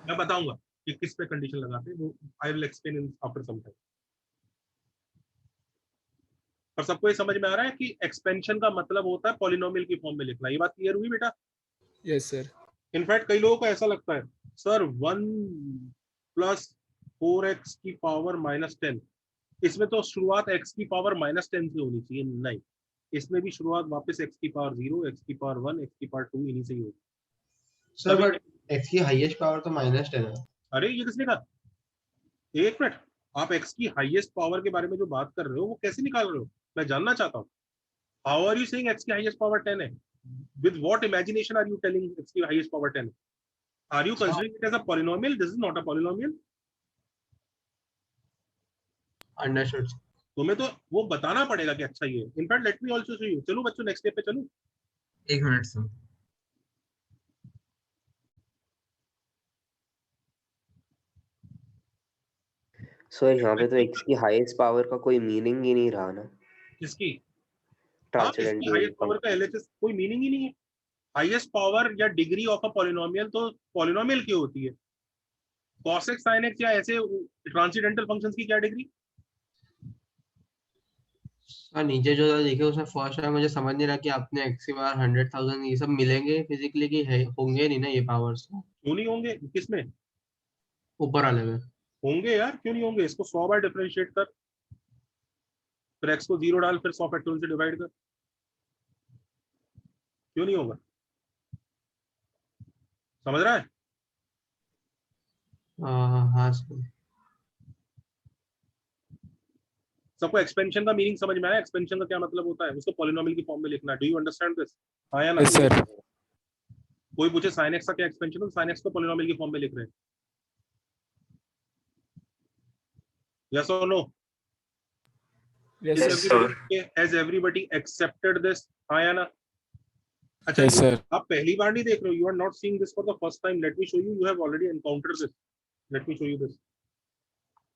मैं बताऊंगा कि किस पे कंडीशन लगाते हैं, वो I will explain in after some time. और सबको ये समझ में आ रहा है कि एक्सपेंशन का मतलब होता है पॉलिनोमियल की फॉर्म में लिखना। ये बात क्लियर हुई बेटा? Yes sir. इनफैक्ट कई लोगों को ऐसा लगता है सर 1 + 4x की पावर -10, इसमें तो शुरुआत x की पावर -10 से होनी चाहिए। नहीं, इसमें भी शुरुआत वापस x की पावर 0, x की पावर 1, x की पावर 2 इन्हीं से ही होगी। सर बट x की हाईएस्ट पावर तो -10 है। अरे ये किसने कहा? एक मिनट, आप x की हाईएस्ट पावर के बारे में जो बात कर रहे हो वो कैसे निकाल रहे हो, मैं जानना चाहता हूँ। How are you saying x की हाईएस्ट पावर 10 है? With what imagination are you telling x की highest power 10? Are you considering it as a polynomial? This is not a polynomial. Understood. तुम्हें तो वो बताना पड़ेगा कि अच्छा ये। In fact let me also show you. चलो बच्चों नेक्स्ट स्टेप पे चलो। एक मिनट सर। सर यहाँ पे तो x की हाईएस्ट पावर का कोई मीनिंग ही नहीं रहा ना, किसकी? हाँ इसकी ट्रांसेंडेंटल हाईएस्ट पावर का LHS कोई मीनिंग ही नहीं है। हाईएस्ट पावर या डिग्री ऑफ अ पॉलिनोमियल तो पॉलिनोमियल की होती है। cos x sin x या ऐसे ट्रांसेंडेंटल फंक्शंस की क्या डिग्री? हाँ नीचे जो लिखे उसमें फर्स्ट टाइम मुझे समझ नहीं रहा कि आपने x की पावर 100,000 ये सब मिलेंगे फिजिकली कि है होंगे नहीं ना ये पावर्स क्यों नहीं होंगे? किसमें ऊपर वाले में? होंगे यार, क्यों नहीं होंगे? इसको 100 बार डिफरेंशिएट कर, फिर x को 0 डाल, फिर 100 फैक्टोरियल से डिवाइड कर। क्यों नहीं होगा? समझ रहा है? हाँ सर। सबको एक्सपेंशन का मीनिंग समझ में आया? एक्सपेंशन का क्या मतलब होता है? उसको पॉलिनोमियल की फॉर्म में लिखना। Do you understand this? हाँ या ना? Yes sir. कोई पूछे sin x का क्या एक्सपेंशन है, sin x को पॉलिनोमियल की फॉर्म में लिख रहे हैं। यस और no? Yes sir. Has everybody accepted this? हाँ या ना? अच्छा यस सर। आप पहली बार नहीं देख रहे हो, you are not seeing this for the first time. Let me show you, you have already encountered this. Let me show you this.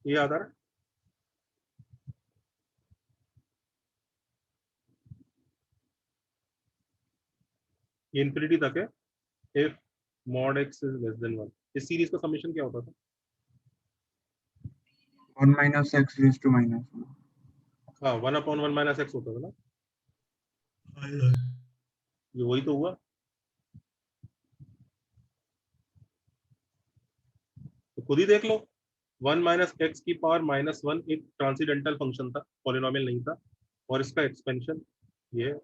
ये याद आ रहा है? ये इंफिनिटी तक है। If mod x is less than 1, इस सीरीज का समेशन क्या होता था? 1 minus x raised to minus 1. हाँ 1/1 - x होता था ना, ये वही तो हुआ। तो खुद ही देख लो, 1 - x की पावर -1 एक ट्रांसीडेंटल फंक्शन था, पॉलिनोमियल नहीं था। और इसका एक्सपेंशन ये है।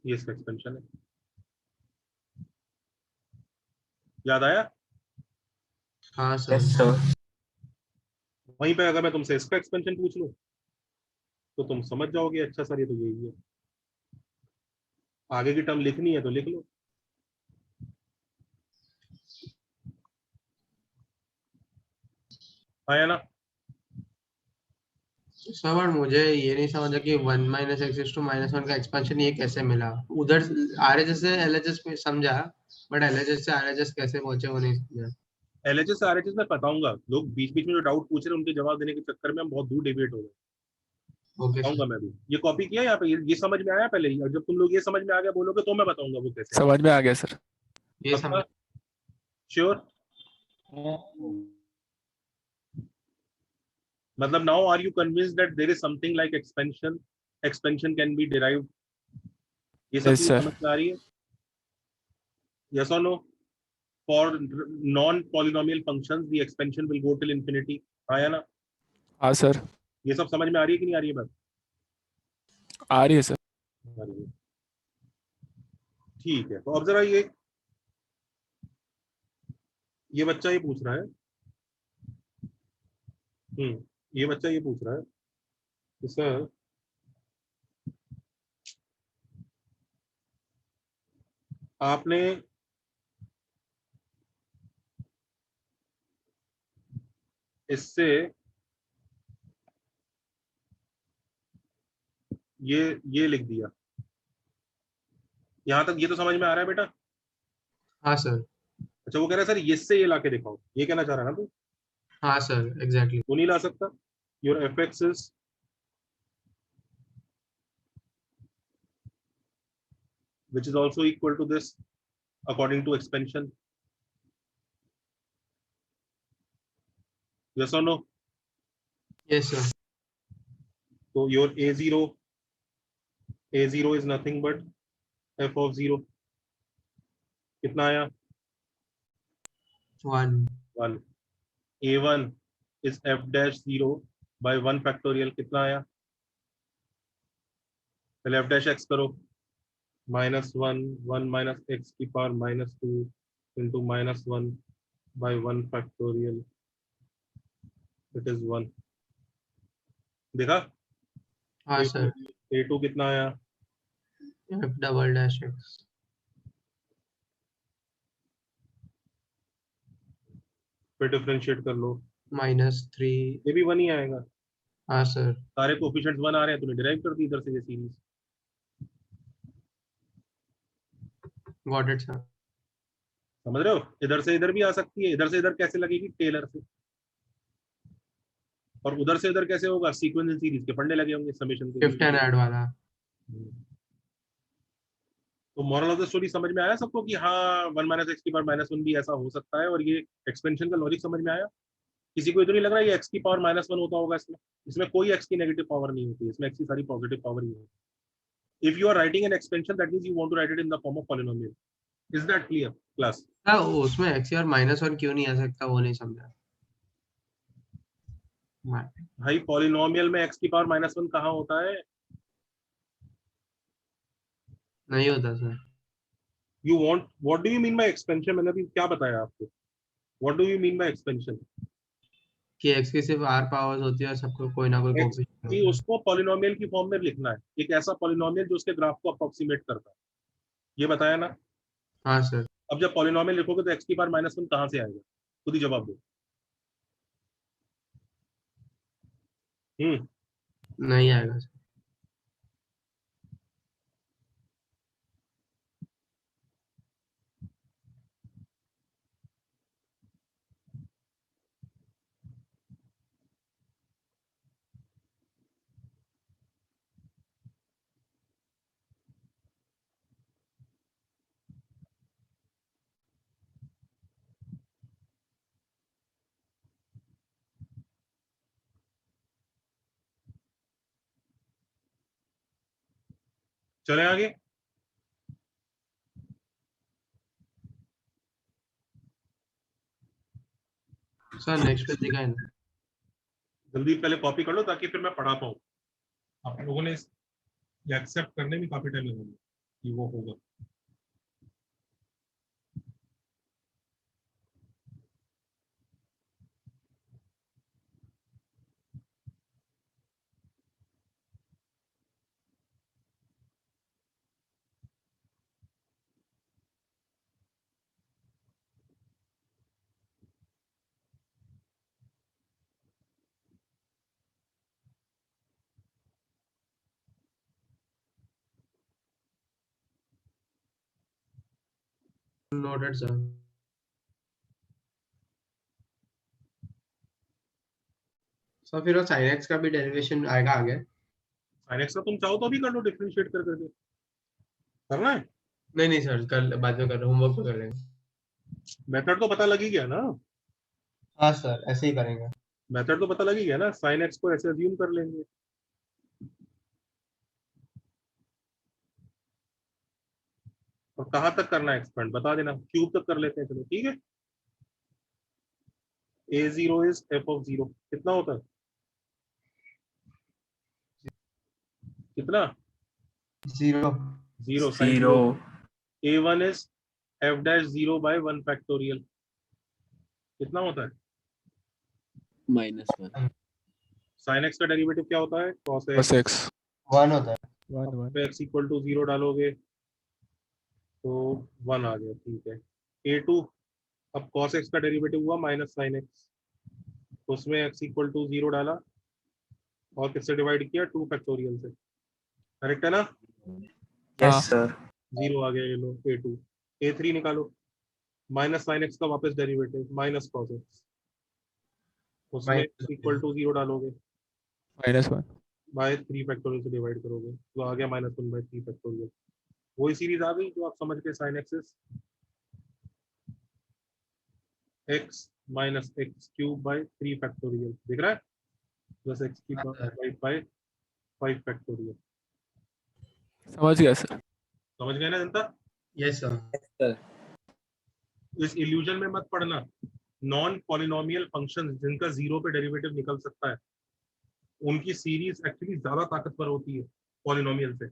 ये इसका एक्सपेंशन है। याद आया? हाँ सर। Yes sir. वहीं पे अगर मैं तुमसे इसका एक्सपेंशन पूछ लूं तो तुम समझ जाओगे अच्छा सर ये तो यही है। आगे की टर्म लिखनी है तो लिख लो। आया ना? सर बट मुझे ये नहीं समझा कि 1 - x to -1 का एक्सपेंशन ये कैसे मिला उधर। RHS से LHS में समझा, बट LHS से RHS कैसे पहुंचे वो नहीं समझा। LHS से RHS में बताऊंगा। लोग बीच बीच में जो डाउट पूछ रहे हैं उनके जवाब देने के चक्कर में हम बहुत दूर डिबेट हो गए। ओके बताऊंगा मैं भी। ये कॉपी किया यहाँ पे, ये समझ में आया पहले ही? और जब तुम लोग ये समझ में आ गया बोलोगे तो मैं बताऊंगा वो कैसे। समझ में आ गया सर। ये समझ। श्योर? मतलब now are you convinced that there is something like expansion can be derived? ये सब यस चीजें सर। समझ में आ रही है? यस और no? For non polynomial functions the expansion will go till infinity. हाँ या ना? हाँ सर। ये सब समझ में आ रही है कि नहीं आ रही है बात? आ रही है सर। आ रही है। ठीक है, तो अब जरा ये बच्चा ये पूछ रहा है। ये बच्चा ये पूछ रहा है कि सर आपने इससे ये लिख दिया। यहां तक ये तो समझ में आ रहा है बेटा? हाँ सर। अच्छा, वो कह रहा है सर इससे ये लाके दिखाओ, ये कहना चाह रहा है ना तू? हाँ सर, एग्जैक्टली। वो नहीं ला सकता। Your fx is which is also equal to this according to expansion. Yes or no? Yes sir. So your a0 is nothing but f of 0. कितना आया? 1। 1. a1 is f dash 0 by 1 factorial. कितना आया? पहले f dash x करो, -1 1 minus x की power -2 into -1 by 1 factorial. It is 1. देखा? हाँ sir. a2 कितना आया? f डबल डैश x फिर डिफरेंशिएट कर लो, -3। ये भी 1 ही आएगा। हाँ सर। सारे कोएफिशिएंट्स 1 आ रहे हैं, तूने डिराइव कर दी इधर से ये सीरीज। Got it sir. समझ रहे हो? इधर से इधर भी आ सकती है, इधर से इधर कैसे लगेगी? टेलर से। और उधर से इधर कैसे होगा? सीक्वेंशियल सीरीज के फंडे लगे होंगे समेशन के। शिफ्ट एंड ऐड वाला। तो मॉरल ऑफ द स्टोरी समझ में आया सबको कि हाँ 1 माइनस एक्स की पावर -1 भी ऐसा हो सकता है, और ये एक्सपेंशन का लॉजिक समझ में आया? किसी को तो नहीं लग रहा है ये x की पावर -1 होता होगा इसमें? इसमें कोई x की नेगेटिव पावर नहीं होती, इसमें x की सारी पॉजिटिव पावर ही होती है। If you are writing an expansion that means you want to write it in the form of polynomial. Is that clear class? हाँ, उसमें x और -1 क्यों नहीं आ सकता, वो नहीं समझा भाई पॉलिनोमियल में x की पावर -1 कहाँ होता है? नहीं होता sir. You want, what do you mean by expansion? मैंने अभी क्या बताया आपको? What do you mean by expansion? कि x की सिर्फ r पावर्स होती है और सबको कोई ना कोई x कोएफिशिएंट की होता है। उसको पॉलिनोमियल की फॉर्म में लिखना है, एक ऐसा पॉलिनोमियल जो उसके ग्राफ को अप्रोक्सीमेट करता है, ये बताया ना? हाँ सर। अब जब पॉलिनोमियल लिखोगे तो x की पावर -1 कहाँ से आएगा? खुद ही जवाब दो। नहीं आएगा सर। चले आगे। सर नेक्स्ट पेज दिखाए ना। जल्दी पहले कॉपी कर लो ताकि फिर मैं पढ़ा पाऊँ। आप लोगों ने एक्सेप्ट करने में काफी टाइम लगेगा कि वो होगा। Noted sir. सर फिर वो sin x का भी डेरिवेशन आएगा आगे? sin x का तुम चाहो तो अभी कर लो, डिफरेंशिएट कर करके। करना है? नहीं सर, कल बाद में कर रहे, होमवर्क पे कर लेंगे। मेथड तो पता लग ही गया ना? हाँ सर, ऐसे ही करेंगे। मेथड तो पता लग ही गया ना? sin x को ऐसे अज्यूम कर लेंगे। और कहाँ तक करना है एक्सपेंड बता देना, क्यूब तक कर लेते हैं चलो, ठीक है? a0 is f of 0 कितना होता है? कितना? 0। 0। a1 is f dash 0 by 1 factorial कितना होता है? -1। sin x का डेरिवेटिव क्या होता है? cos Cos x। x 1 होता है। 1 पे x इक्वल टू 0 डालोगे तो 1 आ गया, ठीक है। a2 अब cos x का डेरिवेटिव हुआ -sin x उसमें x इक्वल टू 0 डाला और किससे डिवाइड किया 2 फैक्टोरियल से, करेक्ट है ना? Yes, हाँ। sir. 0 आ गया, ये लो a2, a3 निकालो, माइनस साइन एक्स का वापस डेरिवेटिव माइनस कॉस एक्स, उसमें Minus इक्वल टू 0 डालोगे, -1 बाय 3 फैक्टोरियल से डिवाइड करोगे तो आ गया -1/3 फैक्टोरियल। वही सीरीज आ गई जो आप समझ के sine x is x minus x cube by 3 factorial, दिख रहा है, प्लस एक्स की पावर बाय 5 फैक्टोरियल। समझ गया सर। समझ गए ना जनता? Yes sir. इस इल्यूजन में मत पढ़ना, नॉन पॉलिनोमियल फंक्शन जिनका 0 पे डेरिवेटिव निकल सकता है उनकी सीरीज एक्चुअली ज्यादा ताकतवर होती है पॉलिनोमियल से।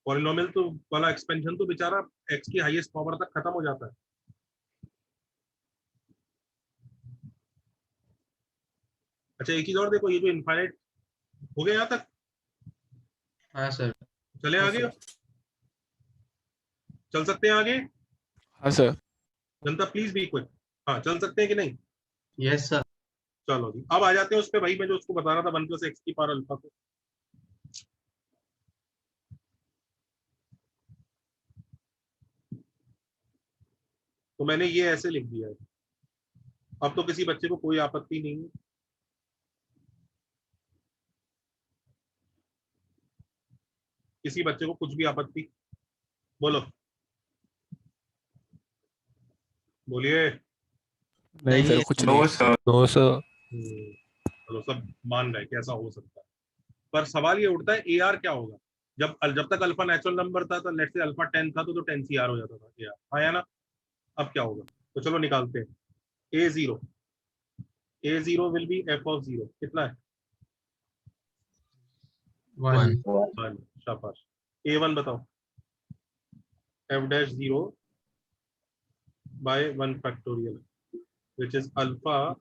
पॉलिनोमियल तो वाला एक्सपेंशन तो बेचारा x की हाईएस्ट पावर तक खत्म हो जाता है। अच्छा एक चीज और देखो, ये जो इनफाइनाइट हो गया यहाँ तक, हाँ सर। चले आगे, चल सकते हैं आगे हाँ sir. Janata, please be quick. हाँ चल सकते हैं कि नहीं? Yes sir. चलो जी, अब आ जाते हैं उस पे भाई, मैं जो उसको बता रहा था 1 + x की पावर अल्फा को। तो मैंने ये ऐसे लिख दिया है, अब तो किसी बच्चे को कोई आपत्ति नहीं है। किसी बच्चे को कुछ भी आपत्ति, बोलो, बोलिए। नहीं सर, नहीं, कुछ नहीं। No sir. चलो सब मान रहे कैसा हो सकता है, पर सवाल ये उठता है ए आर क्या होगा? जब तक अल्फा नेचुरल नंबर था तो लेट्स से अल्फा 10 था तो 10 CR हो जाता था ए आर, हाँ या ना? अब क्या होगा? तो चलो निकालते हैं। a0 विल बी f(0), कितना है? 1. 1। शाबाश। a1 बताओ, f'(0) by 1 factorial which is alpha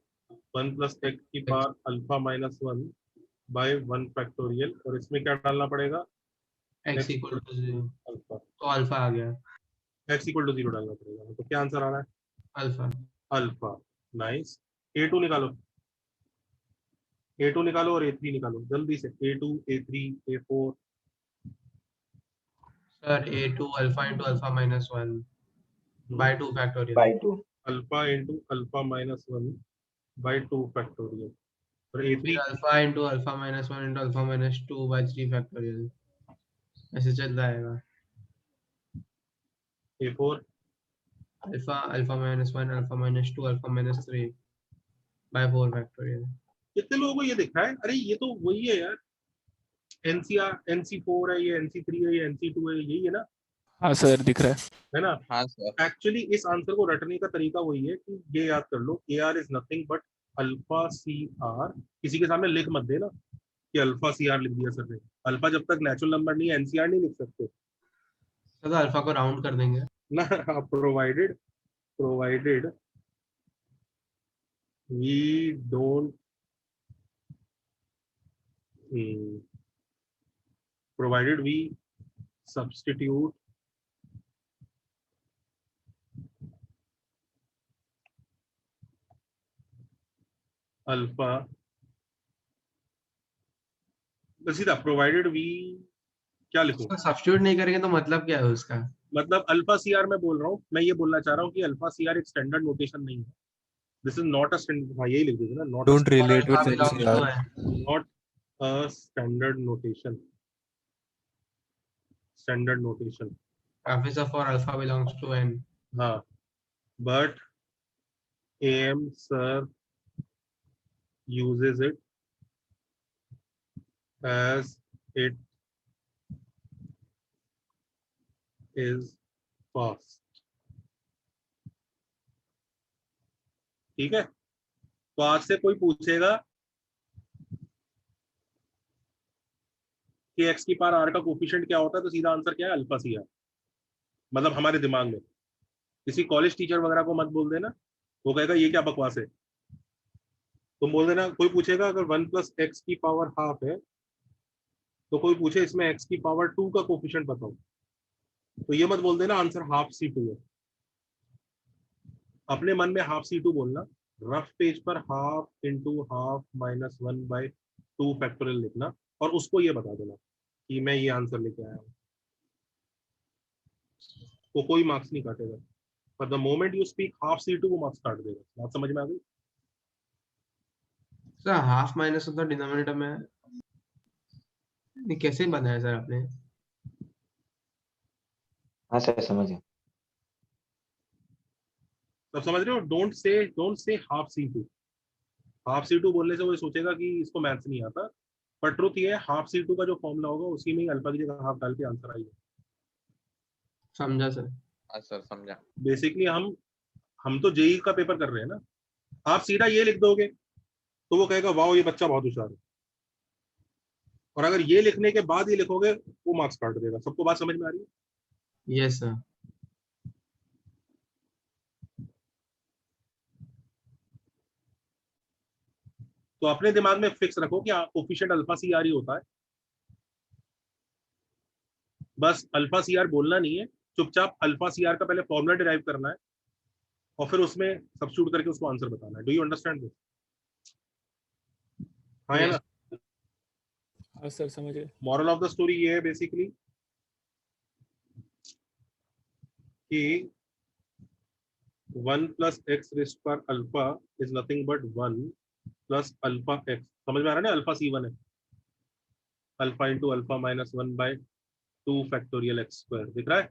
1 + x की पावर अल्फा -1 बाय 1 फैक्टोरियल, और इसमें क्या डालना पड़ेगा? X equal to 0. अल्फा, तो अल्फा आ गया। x इक्वल टू 0 डालना पड़ेगा, तो क्या आंसर आ रहा है? अल्फा। अल्फा। नाइस। a2 निकालो, a2 निकालो और a3 निकालो जल्दी से, a2 a3 a4। Sir, A2 alpha into alpha minus 1 by 2 factorial. by 2. Alpha into alpha -1 by 2 factorial, और a3 फिर alpha into alpha minus 1 into alpha minus 2 by 3 factorial. ऐसे चल जाएगा। a4 alpha minus 1 alpha minus 2 alpha minus 3 by 4 factorial. कितने लोगों को ये दिख रहा है? अरे ये तो वही है यार, NC4 है, ये NC3 है, ये NC2 है, यही है ना? हाँ सर, दिख रहा है ना? हाँ सर। एक्चुअली इस आंसर को रटने का तरीका वही है कि ये याद कर लो, AR is nothing but alpha CR। किसी के सामने लिख मत देना कि अल्फा CR लिख दिया सर ने। अल्फा जब तक नेचुरल नंबर नहीं है NCR नहीं लिख सकते तो अल्फा को राउंड कर देंगे ना। Provided we don't provided we substitute alpha, सीधा प्रोवाइडेड वी क्या लिखूं? उसका सब्स्टिट्यूट नहीं करेंगे तो मतलब क्या है उसका? मतलब अल्फा CR मैं बोल रहा हूँ, मैं ये बोलना चाह रहा हूँ कि अल्फा CR एक स्टैंडर्ड नोटेशन नहीं है। This is not a standard, हाँ यही लिख दीजिए ना, not Don't relate with Alpha belongs to NCR. N. Not a standard notation. Standard notation, Professor for alpha belongs to N. हाँ, but AM sir uses it as it is fast। ठीक है, तो आज से कोई पूछेगा कि x की पावर r का कोफिशिएंट क्या होता है, तो सीधा आंसर क्या है? Alpha CR। मतलब हमारे दिमाग में किसी कॉलेज टीचर वगैरह को मत बोल देना, वो कहेगा ये क्या बकवास है। तुम बोल देना, कोई पूछेगा अगर 1 + x की पावर हाफ है, तो कोई पूछे इसमें x की पावर 2 का कोफिशिएंट बताओ, तो ये मत बोल देना आंसर ½ C2 है। अपने मन में ½ C2 बोलना, रफ पेज पर half into half minus 1/2 factorial लिखना और उसको ये बता देना कि मैं ये आंसर लेके आया हूँ। वो कोई मार्क्स नहीं काटेगा, पर the moment you speak half C2 वो मार्क्स काट देगा। बात समझ में आ गई? सर हाफ माइनस होता डिनोमिनेटर में, ये कैसे बनाया सर आपने? हाँ सर समझ गया। तब समझ रहे हो? Don't say half C2। Half C2 बोलने से वो सोचेगा कि इसको मैथ्स नहीं आता, पर ट्रुथ ये है हाफ C2 का जो फॉर्मूला होगा उसी में ही अल्फा की जगह हाफ डाल के आंसर आएगा। समझा सर। हाँ सर समझा। बेसिकली हम तो जेई का पेपर कर रहे हैं ना, आप सीधा ये लिख दोगे तो वो कहेगा वाह ये बच्चा बहुत होशियार है, और अगर ये लिखने के बाद ये लिखोगे वो मार्क्स काट देगा। सबको बात समझ में आ रही है? Yes sir. तो अपने दिमाग में फिक्स रखो कि कोफिशिएंट अल्फा CR ही होता है। बस अल्फा CR बोलना नहीं है, चुपचाप अल्फा CR का पहले फॉर्मूला डिराइव करना है और फिर उसमें सब्स्टिट्यूट करके उसको आंसर बताना है। Do you understand this? हाँ है ना? हाँ सर समझ गए। मॉरल ऑफ द स्टोरी ये है बेसिकली कि 1 + x रेज़्ड पर alpha is nothing but 1 + alpha x। समझ में आ रहा है ना? अल्फा C1 है, alpha into alpha minus 1/2 factorial x square. दिख रहा है?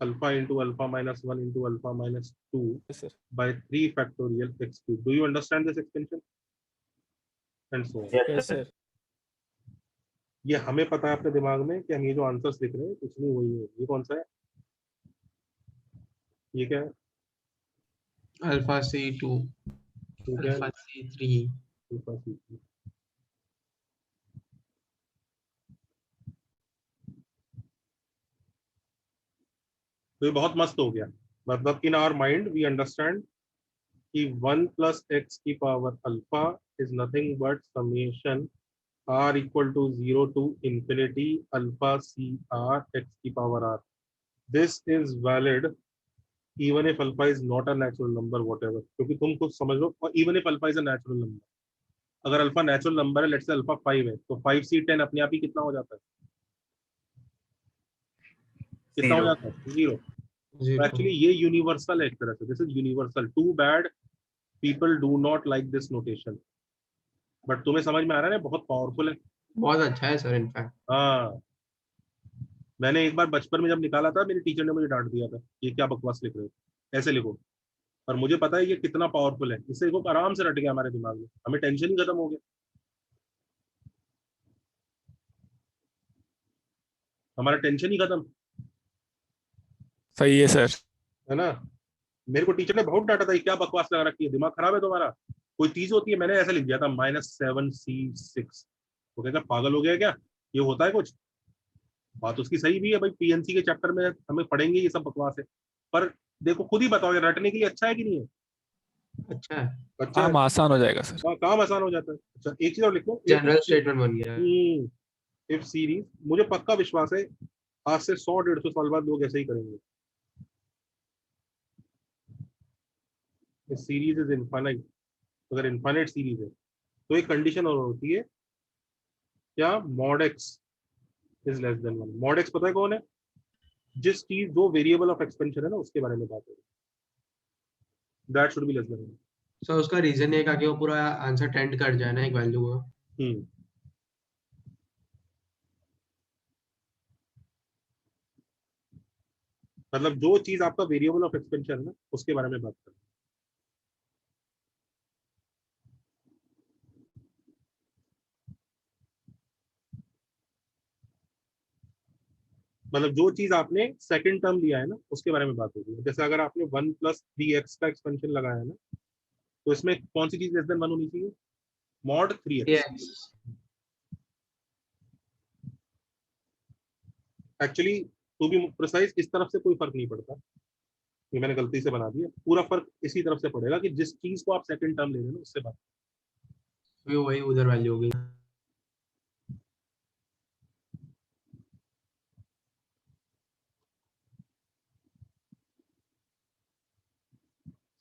Alpha into alpha minus 1 into alpha minus 2 sir by 3 factorial x3। Do you understand this extension? And so on. Yes sir. ये हमें पता है अपने दिमाग में कि हम ये जो आंसर्स लिख रहे हैं कुछ नहीं वही है। ये कौन सा है? ये क्या है? अल्फा C2, ये क्या है? Alpha C3। Alpha C3। तो ये बहुत मस्त हो गया। मतलब in our mind we understand कि 1 + x की power alpha is nothing but summation r equal to 0 to infinity alpha CR x की power r। This is valid even if alpha is not a natural number whatever। क्योंकि तुम कुछ समझ लो, और even if alpha is a natural number, अगर alpha natural number है, let's say alpha 5 है, तो 5C10 अपने आप ही कितना हो जाता है? कितना हो जाता है? 0। तो एक्चुअली ये यूनिवर्सल है एक तरह से। This is universal. Too bad people do not like this notation, but तुम्हें समझ में आ रहा है? बहुत पावरफुल है। बहुत अच्छा है सर इनफैक्ट। हाँ, मैंने एक बार बचपन में जब निकाला था, मेरे टीचर ने मुझे डांट दिया था, ये क्या बकवास लिख रहे हो, ऐसे लिखो। और मुझे पता है ये कितना पावरफुल है। इससे देखो आराम से रट गया हमारे दिमाग में, हमें टेंशन ही खत्म हो गया। हमारा टेंशन ही खत्म, सही है सर। है ना? मेरे को टीचर ने बहुत डांटा था, ये क्या बकवास लगा रखी है, दिमाग खराब है तुम्हारा। कोई चीज होती है, मैंने ऐसा लिख दिया था -7C6। वो कहता पागल हो गया क्या, ये होता है कुछ? बात उसकी सही भी है भाई, PNC के चैप्टर में हमें पढ़ेंगे ये सब बकवास है, पर देखो खुद ही बताओ, ये रटने के लिए अच्छा है कि नहीं है? अच्छा है। अच्छा काम है, आसान हो जाएगा सर। काम आसान हो जाता है। अच्छा एक चीज और लिखो, जनरल स्टेटमेंट बन गया। इफ सीरीज, मुझे पक्का विश्वास है आज से 100-150 साल बाद लोग ऐसे ही करेंगे। सीरीज इज इनफाइनाइट, अगर इनफाइनाइट सीरीज है तो एक कंडीशन और होती है, क्या? mod x is less than 1। mod x पता है कौन है? जिस चीज जो वेरिएबल ऑफ एक्सपेंशन है ना, उसके बारे में बात हो रही है। That should be less than 1। Sir उसका रीजन ये कि वो पूरा आंसर टेंड कर जाए ना एक वैल्यू को। मतलब जो चीज आपका वेरिएबल ऑफ एक्सपेंशन है ना, उसके बारे में बात करें। मतलब जो चीज आपने सेकंड टर्म लिया है ना, उसके बारे में बात होगी। जैसे अगर आपने 1 + 3x का एक्सपेंशन लगाया है ना, तो इसमें कौन सी चीज लेस देन 1 होनी चाहिए? mod 3x। Actually to be precise, इस तरफ से कोई फर्क नहीं पड़ता, ये मैंने गलती से बना दिया। पूरा फर्क इसी तरफ से पड़ेगा कि जिस चीज को आप सेकंड टर्म ले रहे हैं ना, उससे बात। वही उधर वैल्यू होगी।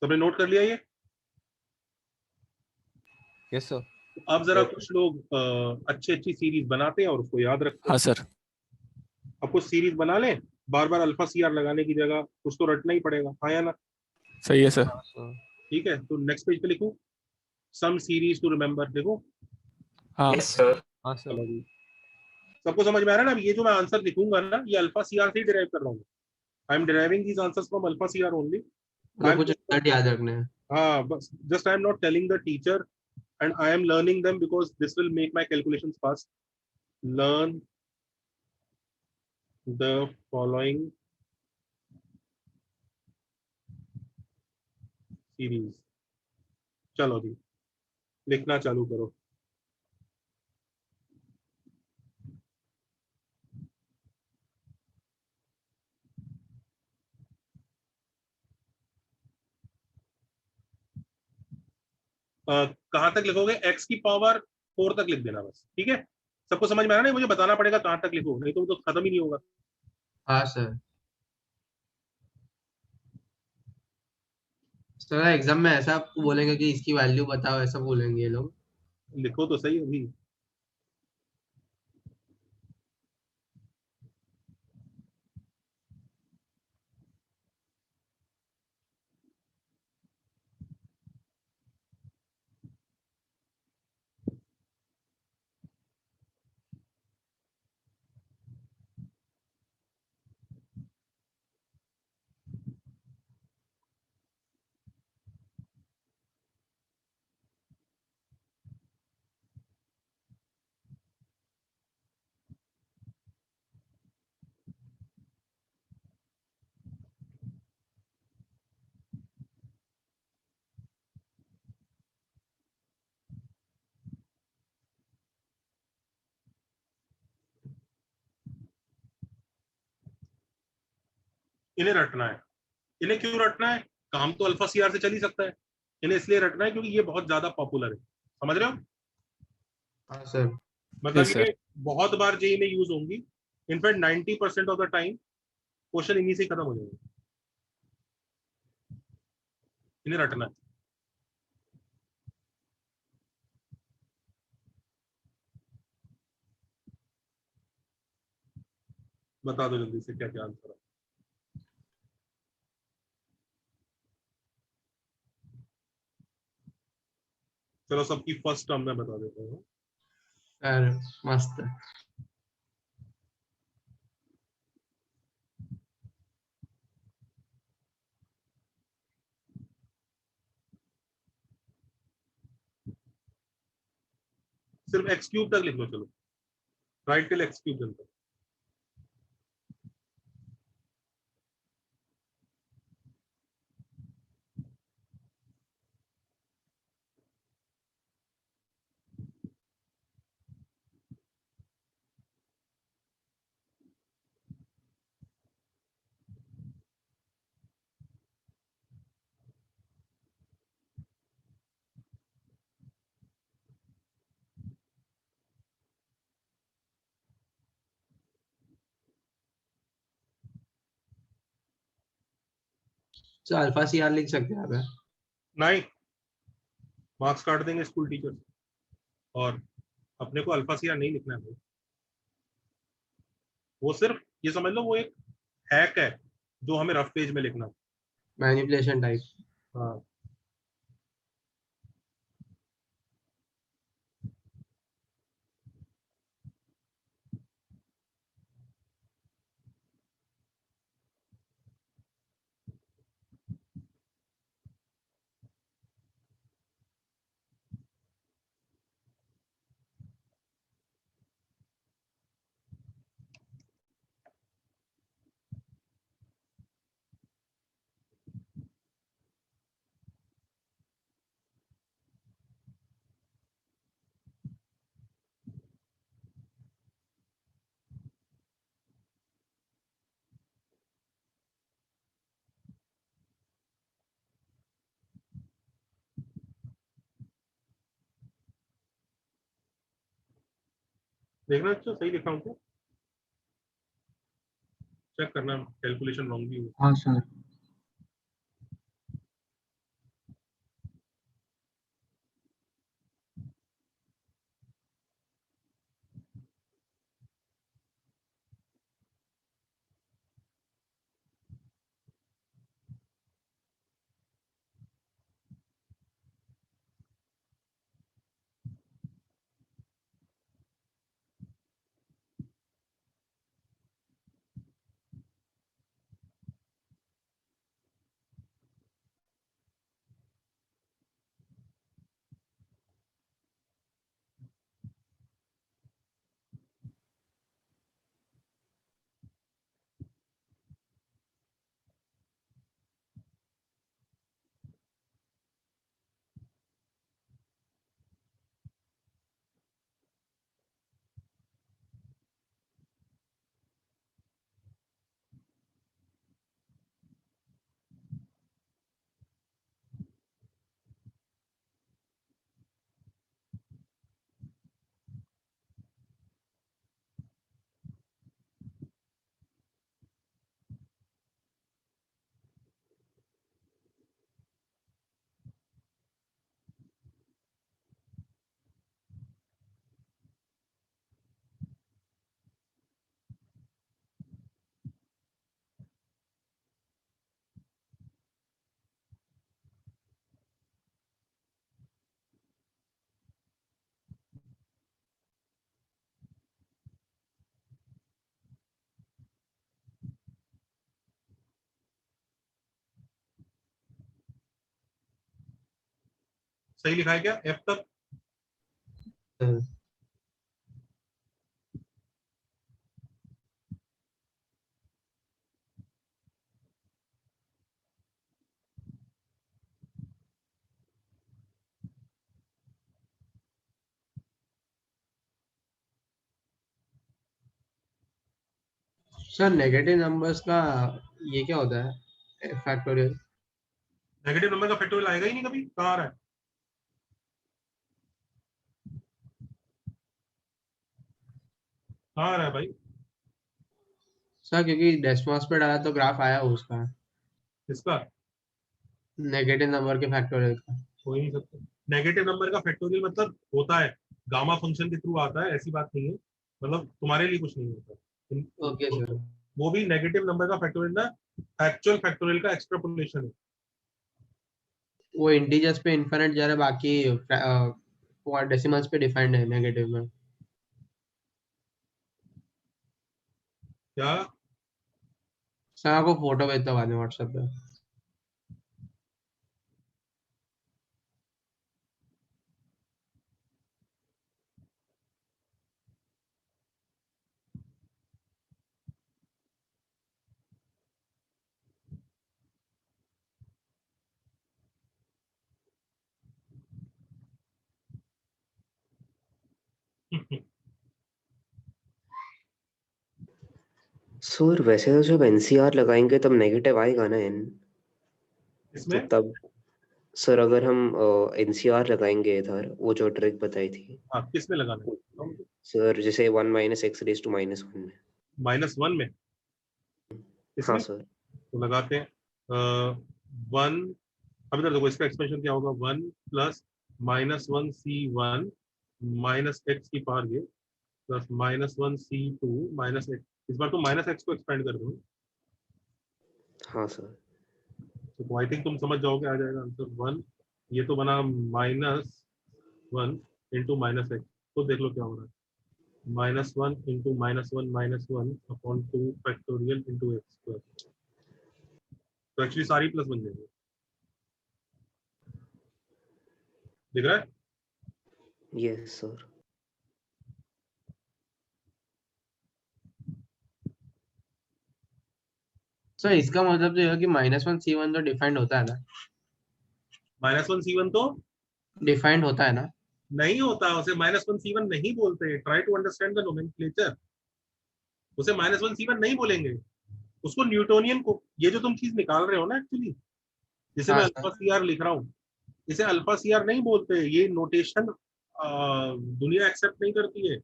सबने नोट कर लिया ये? Yes sir. अब जरा कुछ लोग अच्छी अच्छी सीरीज बनाते हैं और उसको याद रखते हैं। हाँ सर। अब कुछ सीरीज बना लें, बार बार अल्फा सीआर लगाने की जगह कुछ तो रटना ही पड़ेगा, हाँ या ना? सही है सर। हाँ सर। ठीक है, तो नेक्स्ट पेज पे लिखूं सम सीरीज टू रिमेंबर, देखो। हाँ Yes, sir. हाँ सर। चलो जी, सबको समझ में आ रहा है ना? अब ये जो मैं आंसर लिखूंगा ना, ये अल्फा सीआर से ही डिराइव कर रहा हूँ। I am deriving these answers from alpha CR only. मतलब कुछ रिजल्ट याद रखने हैं। हाँ, बस just I am not telling the teacher and I am learning them because this will make my calculations fast. Learn the following series. चलो जी, लिखना चालू करो। कहाँ तक लिखोगे? x की पावर 4 तक लिख देना बस, ठीक है? सबको समझ में आ रहा है? मुझे बताना पड़ेगा कहाँ तक लिखो, नहीं तो वो तो खत्म ही नहीं होगा। हाँ सर। सर एग्जाम में ऐसा बोलेंगे कि इसकी वैल्यू बताओ, ऐसा बोलेंगे ये लोग। लिखो तो सही अभी। इन्हें रटना है। इन्हें क्यों रटना है? काम तो अल्फा सीआर से चल ही सकता है। इन्हें इसलिए रटना है क्योंकि ये बहुत ज्यादा पॉपुलर है। समझ रहे हो? हाँ सर। मतलब Yes, sir. ये बहुत बार जेई में यूज होंगी। In fact 90% of the time question इन्हीं से खत्म हो जाएगा। इन्हें रटना है। बता दो जल्दी से क्या क्या आंसर है। चलो सबकी फर्स्ट टर्म में बता देता हूँ। सर मस्त। सिर्फ एक्स क्यूब तक लिख लो, चलो राइट टिल एक्स क्यूब जनता। सर अल्फा सी आर लिख सकते हैं आप? नहीं, मार्क्स काट देंगे स्कूल टीचर। और अपने को अल्फा सीआर नहीं लिखना है भाई। वो सिर्फ ये समझ लो, वो एक हैक है जो हमें रफ पेज में लिखना है। Manipulation type. हाँ, देखना अच्छा सही लिखा हूँ तो चेक करना, कैलकुलेशन रॉन्ग भी हो। हाँ सर। सही लिखा है क्या f तक? सर नेगेटिव नंबर्स का ये क्या होता है फैक्टोरियल? नेगेटिव नंबर का फैक्टोरियल आएगा ही नहीं कभी, कहाँ आ रहा है? कहाँ आ रहा है भाई? सर क्योंकि डेस्मॉस पे डाला तो ग्राफ आया उसका, इसका नेगेटिव नंबर के फैक्टोरियल का। हो ही नहीं सकता। नेगेटिव नंबर का फैक्टोरियल मतलब होता है गामा फंक्शन के थ्रू आता है, ऐसी बात नहीं है, मतलब तुम्हारे लिए कुछ नहीं होता। Okay sir. वो भी नेगेटिव नंबर का फैक्टोरियल ना एक्चुअल फैक्टोरियल का एक्सट्रापोलेशन है। वो इंटीजर्स पे इनफिनिट जा रहा है, बाकी डेसिमल्स पे डिफाइंड है नेगेटिव में। क्या? सर आपको फोटो भेजता हूँ बाद में व्हाट्सएप पे। सर वैसे तो जब एनसीआर लगाएंगे तब नेगेटिव आएगा ना एन? तो इसमें तब सर अगर हम एनसीआर लगाएंगे इधर, वो जो ट्रिक बताई थी हाँ, किसमें लगाना है? सर, जैसे 1 माइनस एक्स रेज टू -1 में। -1 में हाँ इसमें सर। तो लगाते हैं 1। अब इधर देखो इसका एक्सपेंशन क्या होगा, 1 प्लस -1c1 माइनस एक्स की पावर ये प्लस -1c2 माइनस एक्स। इस बार तो माइनस एक्स को एक्सपेंड कर दो, हाँ सर। तो आई थिंक तुम समझ जाओगे, आ जाएगा आंसर 1। ये तो बना -1 इंटू माइनस एक्स, तो देख लो क्या हो रहा है, -1 into -1 upon 2 factorial into x square. तो एक्चुअली सारी प्लस बन जाएंगे, दिख रहा है? Yes sir. सर इसका मतलब तो यह है कि -1c1 तो डिफाइंड होता है ना? -1c1 तो डिफाइंड होता है ना? नहीं होता, उसे -1c1 नहीं बोलते। Try to understand the nomenclature. उसे -1c1 नहीं बोलेंगे, उसको न्यूटोनियन को, ये जो तुम चीज निकाल रहे हो ना एक्चुअली, जिसे मैं हाँ अल्फा सर। सी आर लिख रहा हूँ, इसे अल्फा सी आर नहीं बोलते। ये नोटेशन दुनिया एक्सेप्ट नहीं करती है।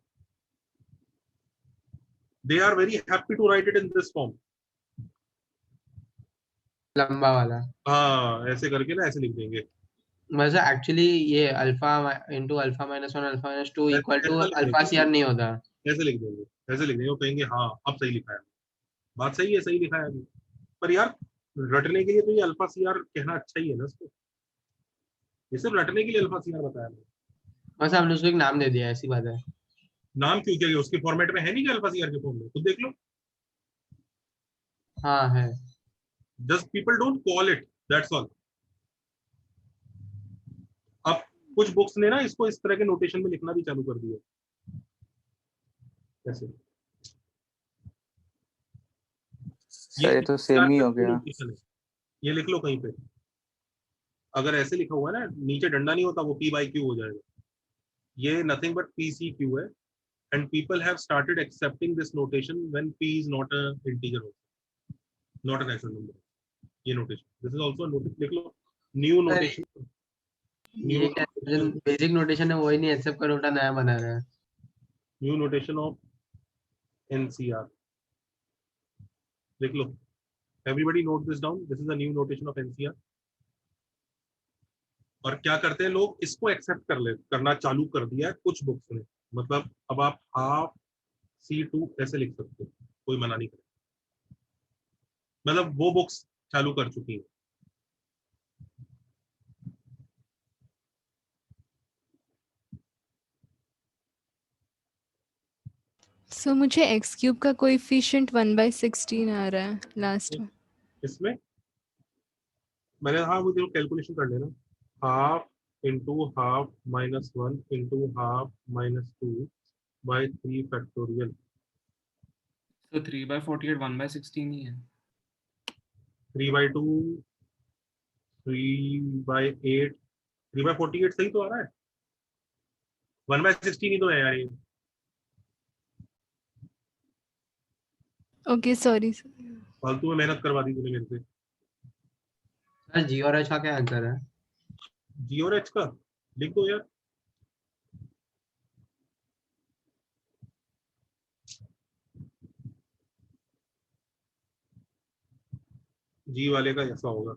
They are very happy to write it in this form. लंबा वाला। हाँ, ऐसे करके ना ऐसे लिख देंगे। वैसे एक्चुअली ये अल्फा इंटू (α-1 α-2 इक्वल टू ऐसा लिख अल्फा देंगे, CR नहीं होता। ऐसे लिख देंगे, ऐसे लिख देंगे, वो कहेंगे हाँ अब सही लिखा है, बात सही है, सही लिखा है अभी। पर यार रटने के लिए तो ये अल्फा सी आर कहना अच्छा ही है ना इसको, ये सिर्फ रटने के लिए अल्फा सी आर बताया मैंने। बस हमने उसको एक नाम दे दिया, ऐसी बात है। नाम क्यों किया, उसके फॉर्मेट में है नहीं क्या अल्फा सी आर के फॉर्म में, खुद देख लो। हाँ है। Just people don't call it, that's all. अब कुछ बुक्स ने ना इसको इस तरह के नोटेशन में लिखना भी चालू कर दिया। कैसे? सर ये तो सेम ही हो गया। नोटेशन है, ये लिख लो कहीं पे। अगर ऐसे लिखा हुआ है ना, नीचे डंडा नहीं होता, वो p/q हो जाएगा। ये नथिंग बट pcq है, and people have started accepting this notation when p is not a integer also, not a natural number. ये notation, this is also a notation, लिख लो new notation, ये क्या बेसिक नोटेशन है, वही नहीं accept कर, उल्टा नया बना रहा है। new notation of NCR, लिख लो। Everybody note this down, this is a new notation of NCR। और क्या करते हैं लोग, इसको एक्सेप्ट करना चालू कर दिया है कुछ बुक्स ने। मतलब अब आप हाफ C2 ऐसे लिख सकते हो, कोई मना नहीं करे, मतलब वो बुक्स चालू कर चुकी हैं। सो मुझे एक्स क्यूब का कोएफिशिएंट 1/16 आ रहा है लास्ट में। इसमें मैंने, हाँ वो देखो कैलकुलेशन कर लेना, half into half minus 1 into half minus 2 by 3 factorial. तो 3/48 1/16 ही है. 3/2 3/8 3/48 सही तो आ रहा है. 1/16 ही तो है यार ये. Okay sorry sir. फालतू में मेहनत करवा दी तूने मेरे से. सर जी और एच का क्या आंसर है? जी और एच का लिख दो यार. जी वाले का ऐसा होगा.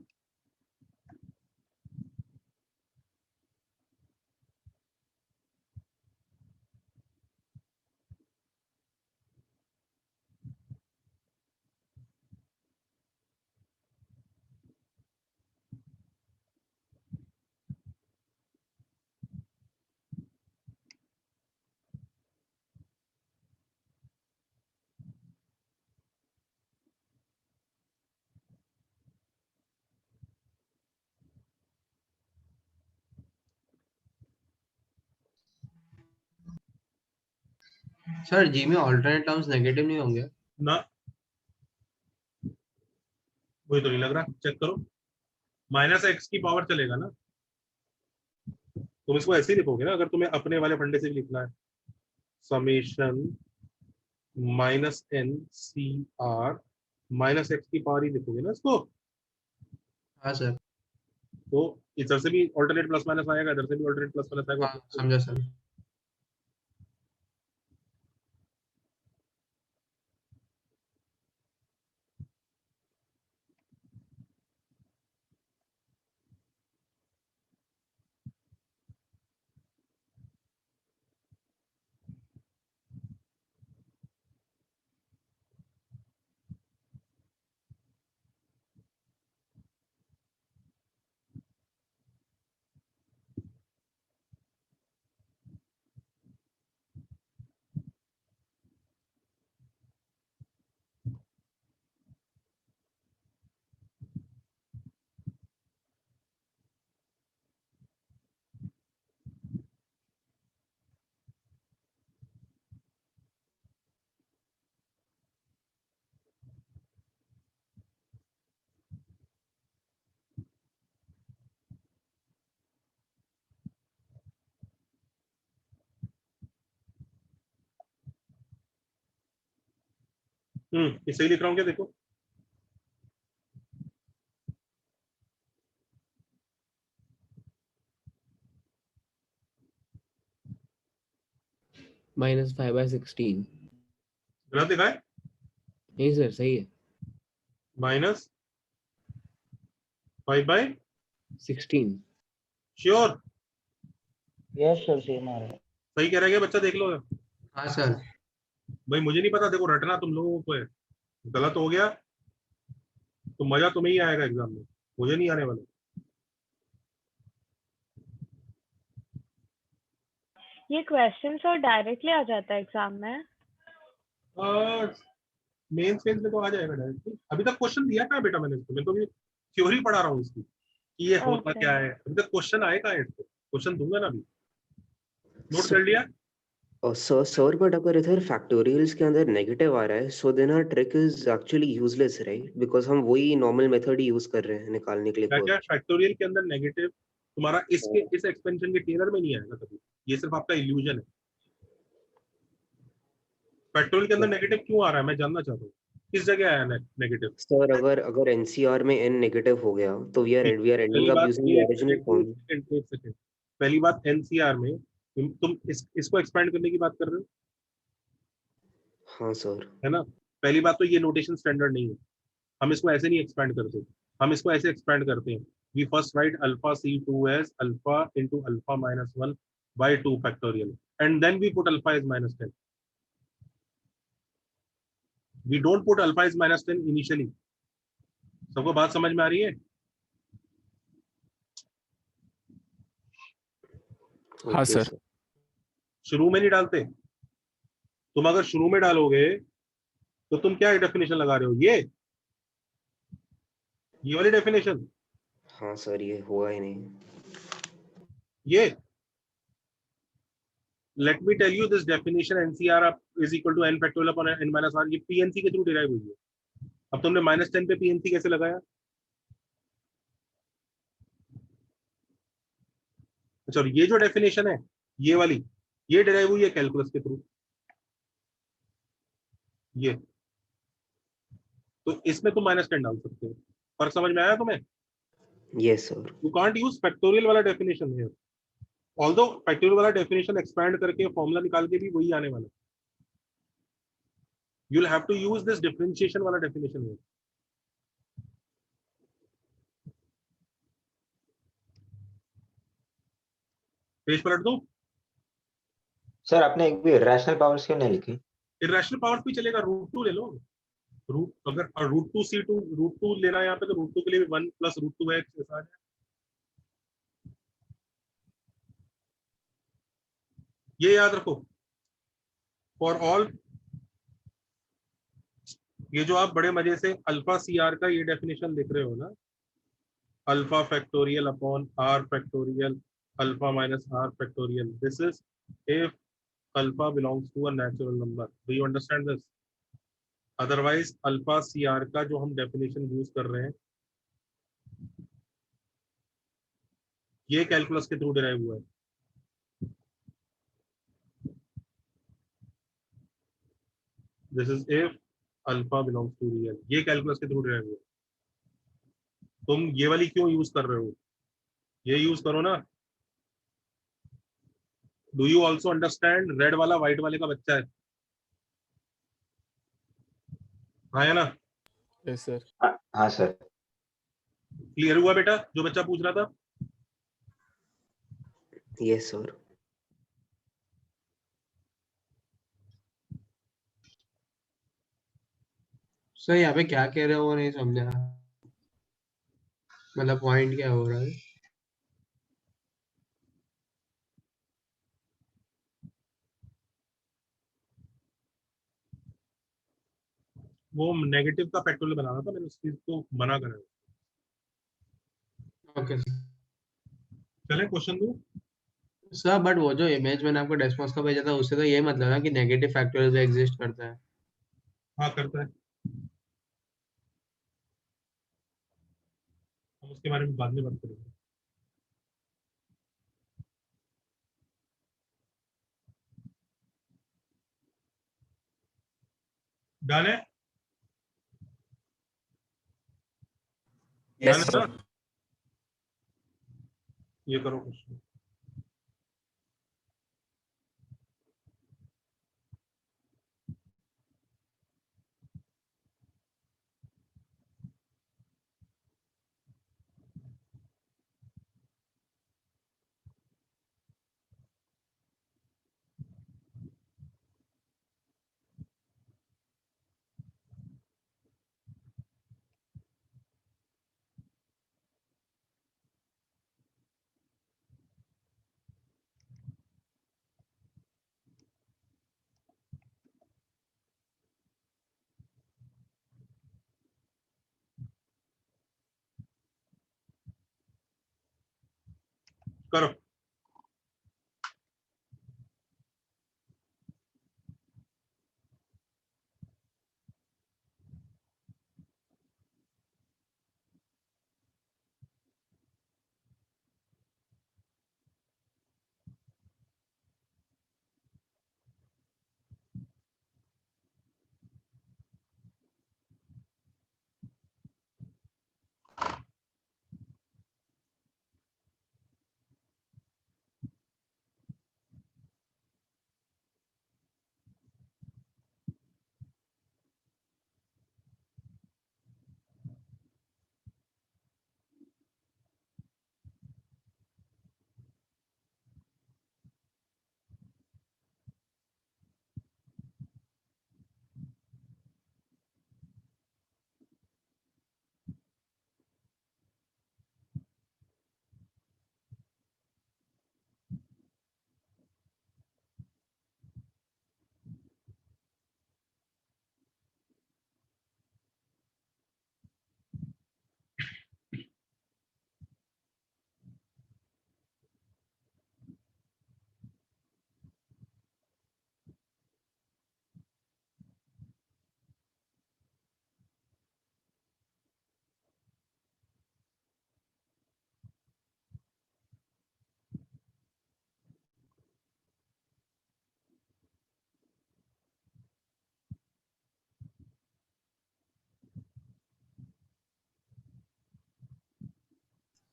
सर जी में ऑल्टरनेट टर्म्स नेगेटिव नहीं होंगे? ना वही तो नहीं लग रहा. चेक करो. माइनस एक्स की पावर चलेगा ना. तुम इसको ऐसे ही लिखोगे ना. अगर तुम्हें अपने वाले फंडे से भी लिखना है summation minus n c r minus x की पावर ही लिखोगे ना इसको. हाँ सर. तो इधर से भी ऑल्टरनेट प्लस माइनस आएगा, इधर से भी ऑल्टरनेट प्लस माइनस आएगा. हाँ समझा सर. इसे ही लिख रहा हूँ क्या. देखो -5/16. गलत लिखा है. नहीं सर सही है. Minus 5/16 sure. Yes sir same आ रहा है. सही कह रहा है क्या बच्चा. देख लो. हाँ सर. भाई मुझे नहीं पता. देखो रटना तुम लोगों को है. गलत हो गया तो मजा तुम्हें ही आएगा एग्जाम में, मुझे नहीं आने वाला. ये क्वेश्चन सर डायरेक्टली आ जाता है एग्जाम में? मेंस फेज में तो आ जाएगा डायरेक्टली. अभी तक क्वेश्चन दिया था बेटा मैंने इसको. मैं तो अभी थ्योरी पढ़ा रहा हूँ इसकी कि ये होता Okay. क्या है. अभी तक क्वेश्चन आएगा. इसको क्वेश्चन दूंगा ना अभी. नोट कर लिया. सर बट अगर इधर फैक्टोरियल्स के अंदर नेगेटिव आ रहा है so then our trick is actually useless right, because हम वही नॉर्मल मेथड ही यूज कर रहे हैं निकालने के लिए क्या क्या कोएफिशिएंट. फैक्टोरियल के अंदर नेगेटिव तुम्हारा इसके इस एक्सपेंशन के टेलर में नहीं आएगा कभी. ये सिर्फ आपका इल्यूजन है. फैक्टोरियल के अंदर नेगेटिव क्यों आ रहा है मैं जानना चाहता हूँ. किस जगह आया नेगेटिव. सर अगर एनसीआर में n नेगेटिव हो गया तो वी आर एंडिंग पहली अप बात यूजिंग द ओरिजिनल फॉर्म. एक सेकंड. पहली बात एनसीआर में तुम इसको एक्सपेंड करने की बात कर रहे हो. हाँ सर. है ना. पहली बात तो ये नोटेशन स्टैंडर्ड नहीं है. हम इसको ऐसे नहीं एक्सपेंड करते. हम इसको ऐसे एक्सपेंड करते हैं. We first write alpha c2 as alpha into alpha minus 1 by 2 factorial and then we put alpha is -10. we don't put alpha is -10 initially. सबको बात समझ में आ रही है. हाँ Okay, सर. शुरू में नहीं डालते. तुम अगर शुरू में डालोगे तो तुम क्या डेफिनेशन लगा रहे हो. ये वाली डेफिनेशन. हाँ सर ये हुआ ही नहीं. ये let me tell you this definition NCR is equal to n factorial upon n minus r, ये PNC के थ्रू डिराइव हुई है। अब तुमने -10 पे PNC कैसे लगाया? अच्छा, और ये जो डेफिनेशन है ये वाली, ये डिराइव हुई है कैलकुलस के थ्रू। ये तो इसमें तुम -10 डाल सकते हो। फर्क समझ में आया तुम्हें? Yes, sir. You can't use factorial वाला डेफिनेशन here. Although फैक्टोरियल वाला डेफिनेशन एक्सपैंड करके फॉर्मूला निकाल के भी वही आने वाला है। You'll have to use this differentiation वाला डेफिनेशन here. पेज पलट दो। सर आपने एक भी रैशनल पावर्स क्यों नहीं लिखी? इरेशनल पावर्स भी चलेगा, √2 ले लो। रूट अगर √2 C2 √2 लेना है यहाँ पे तो √2 के लिए 1 + √2 है ऐसा है। ये याद रखो फॉर ऑल। ये जो आप बड़े मजे से अल्फा CR का ये डेफिनेशन लिख रहे हो ना, alpha factorial upon r factorial alpha minus r factorial, this is if alpha belongs to a natural number. Do you understand this? Otherwise alpha CR का जो हम डेफिनेशन यूज कर रहे हैं ये कैलकुलस के थ्रू डिराइव हुआ है। This is if alpha belongs to real, ये कैलकुलस के थ्रू डिराइव हुआ है। तुम ये वाली क्यों यूज कर रहे हो? ये यूज करो ना। Do you also understand red वाला व्हाइट वाले का बच्चा है? हाँ है ना? Yes sir. हाँ सर। क्लियर हुआ बेटा जो बच्चा पूछ रहा था? Yes, sir. सर यहाँ पे क्या कह रहे हो वो नहीं समझा, मतलब पॉइंट क्या हो रहा है? वो नेगेटिव का फैक्टोरियल बनाना था, मैंने उस चीज को मना करा। ओके चले क्वेश्चन दो। सर, बट वो जो इमेज मैंने आपको डेस्मोस का भेजा था उससे तो ये मतलब है कि नेगेटिव फैक्टोरियल भी एग्जिस्ट करता है। हाँ करता है, हम उसके बारे में बाद में बात करेंगे। डन है? यस डन है सर। ना? ये करो क्वेश्चन। करो।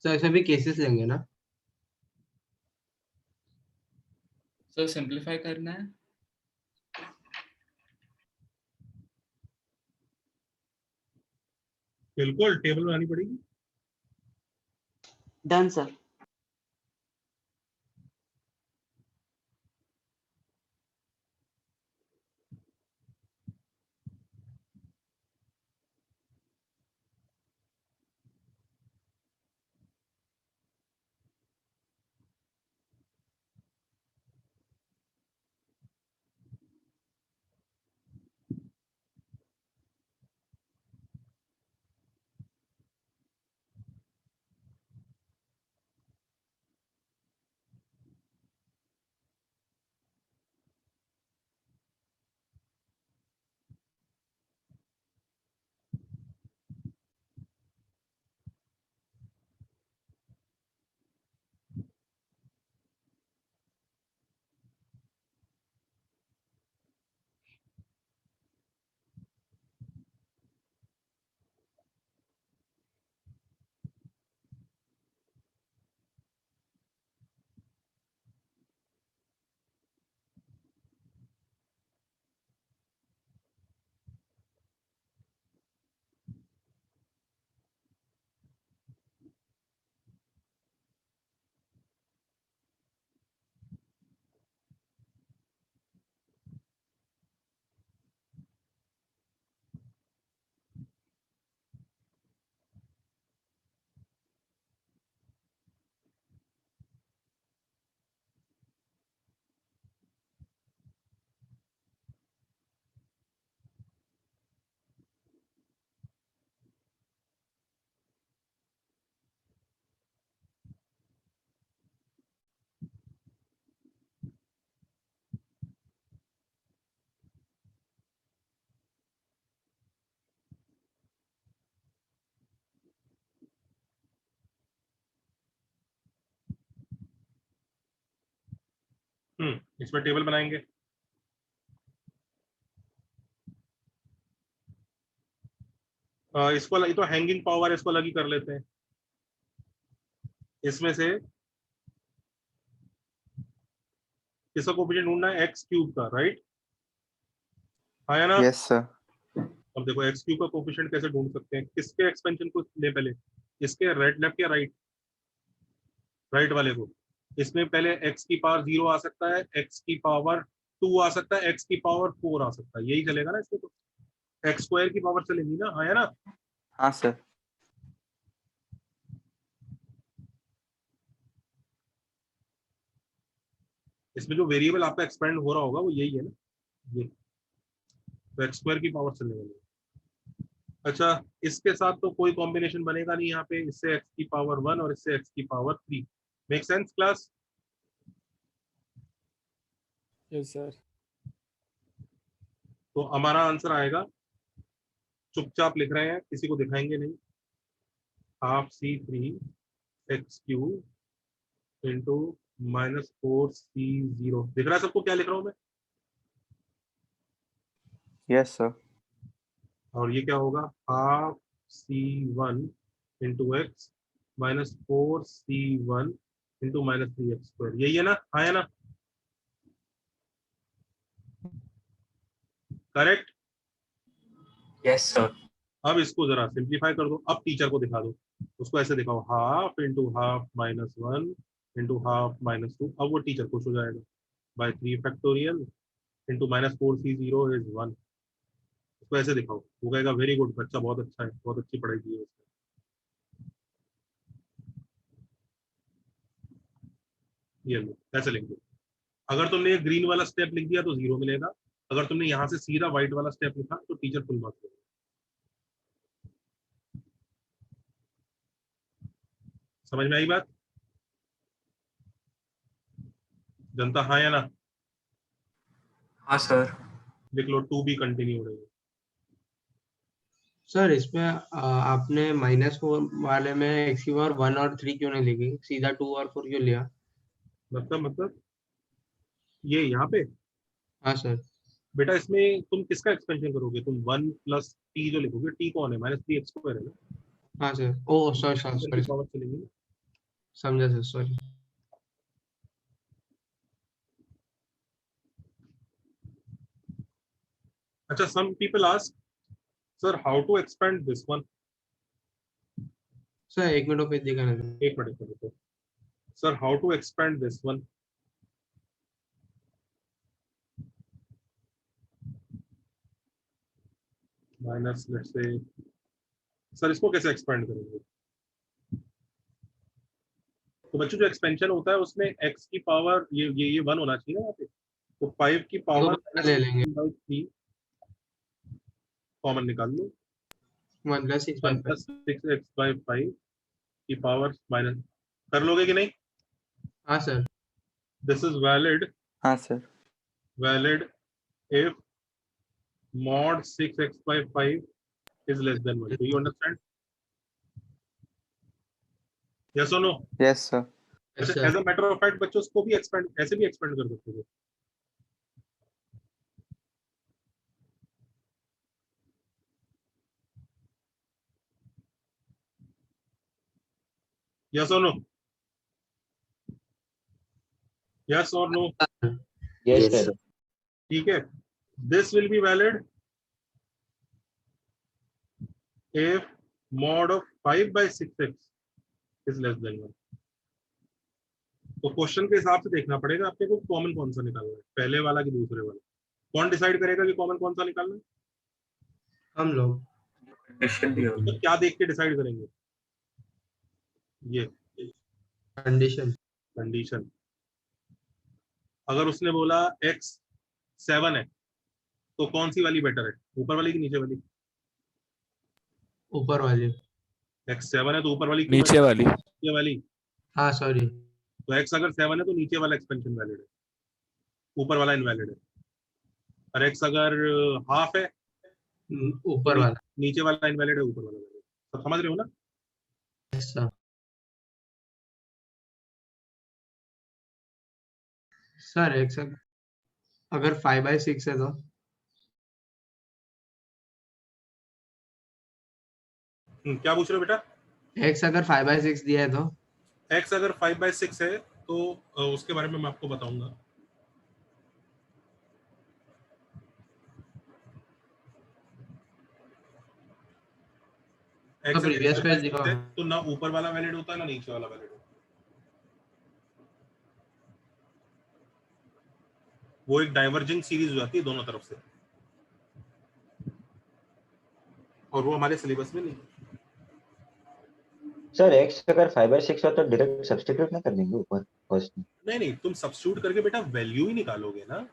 तो ऐसे भी केसेस लेंगे ना? सर सिंपलीफाई करना है। बिल्कुल टेबल बनानी पड़ेगी। Done sir. इसमें टेबल बनाएंगे। इसको अलग, ये तो हैंगिंग पावर है, इसको अलग ही कर लेते हैं। इसमें से किसका कोफिशिएंट ढूंढना है? एक्स क्यूब का, राइट? आया ना? Yes sir. अब देखो एक्स क्यूब का कोफिशिएंट कैसे ढूंढ सकते हैं? किसके एक्सपेंशन को ले पहले? इसके राइट, लेफ्ट या राइट? राइट वाले को। इसमें पहले एक्स की पावर 0 आ सकता है, एक्स की पावर 2 आ सकता है, एक्स की पावर 4 आ सकता है, यही चलेगा ना इसमें? तो एक्स स्क्वायर की पावर चलेगी ना, आया ना? हाँ सर। इसमें जो वेरिएबल आपका एक्सपेंड हो रहा होगा वो यही है ना, ये। तो एक्स स्क्वायर की पावर चलने वाली है। अच्छा, इसके साथ तो कोई कॉम्बिनेशन बनेगा नहीं यहाँ पे, इससे एक्स की पावर 1 और इससे एक्स की power 3। Make sense class? Yes sir. तो हमारा आंसर आएगा, चुपचाप लिख रहे हैं, किसी को दिखाएंगे नहीं, half C3 x cube into -4C0। दिख रहा है सबको क्या लिख रहा हूं मैं? Yes sir. और ये क्या होगा? Half C1 into x -4C1 into -3x²। यही है ना? आया ना? करेक्ट? Yes sir. अब इसको जरा सिंप्लीफाई कर दो, अब टीचर को दिखा दो, उसको ऐसे दिखाओ, half into half -1 into half -2। अब वो टीचर खुश हो जाएगा। By 3 factorial into -4C0 is 1। उसको ऐसे दिखाओ, वो कहेगा वेरी गुड बच्चा, बहुत अच्छा है, बहुत अच्छी पढ़ाई की है उसने। ये लो, ऐसे लिख दो। अगर तुमने ये ग्रीन वाला स्टेप लिख दिया तो 0 मिलेगा, अगर तुमने यहाँ से सीधा व्हाइट वाला स्टेप लिखा तो टीचर फुल मार्क्स देगा। समझ में आई बात? जनता हाँ या ना? हाँ सर। लिख लो, टू बी कंटिन्यू रहेगा। सर इसमें आपने -4 वाले में एक्स की पावर 1 और 3 क्यों नहीं लिखी, सीधा 2 और 4 क्यों लिया? मतलब ये यहाँ पे? हाँ सर। बेटा इसमें तुम किसका एक्सपेंशन करोगे? तुम 1 + t जो लिखोगे, t कौन है? -3x² है ना? हाँ सर। ओ सॉरी की सॉरी। पावर चलेगी ना, समझा सर, सॉरी। अच्छा, some people ask, sir, how to expand this one? Sir 1 minute पे दिखाना था। एक minute. Sir, how to expand this one? Minus, let's say, sir इसको कैसे एक्सपेंड करेंगे? तो बच्चों जो एक्सपेंशन होता है उसमें x की पावर ये 1 होना चाहिए ना यहाँ पे, तो 5 की पावर ले लेंगे 3 कॉमन निकाल लो, 1 + 6 1 + 6x/5 की पावर माइनस, कर लोगे कि नहीं? हाँ सर। दिस इज वैलिड, हाँ sir. Valid if mod 6x/5 is less than 1. Do you understand? Yes or no? Yes sir. Yes, sir. As a matter of fact, बच्चों इसको भी एक्सपेंड, ऐसे भी एक्सपेंड कर सकते हो। Yes or no? Yes or no? Yes, sir. ठीक है, this will be valid if mod of 5/6x is less than 1. तो क्वेश्चन के हिसाब से देखना पड़ेगा आपके को कॉमन कौन सा निकालना है, पहले वाला कि दूसरे वाला। कौन डिसाइड करेगा कि कॉमन कौन सा निकालना है? हम लोग। तो क्या देख के डिसाइड करेंगे? ये कंडीशन। अगर उसने बोला x 7 है तो कौन सी वाली बेटर है, ऊपर वाली कि नीचे वाली? ऊपर वाली। x 7 है तो ऊपर वाली नीचे वाली। नीचे वाली। हाँ सॉरी। तो x अगर 7 है तो नीचे वाला एक्सपेंशन वैलिड है, ऊपर वाला इनवैलिड है। और x अगर हाफ है, ऊपर वाला। नीचे वाला इनवैलिड है, ऊपर वाला वैलिड। सब समझ रहे हो ना? Yes, sir. सर x अगर 5/6 है तो क्या पूछ रहे हो बेटा? x अगर 5/6 दिया है तो x अगर 5/6 है तो उसके बारे में मैं आपको बताऊंगा। तो प्रीवियस पेज दिखाओ। तो ना ऊपर वाला वैलिड होता है ना नीचे वाला वैलिड होता है। वो एक डाइवर्जिंग सीरीज हो जाती है दोनों तरफ से, और वो हमारे सिलेबस में नहीं। सर x अगर 5/6 हो तो डायरेक्ट सब्स्टिट्यूट ना कर देंगे ऊपर फर्स्ट में? नहीं, तुम सब्स्टिट्यूट करके बेटा वैल्यू ही निकालोगे ना।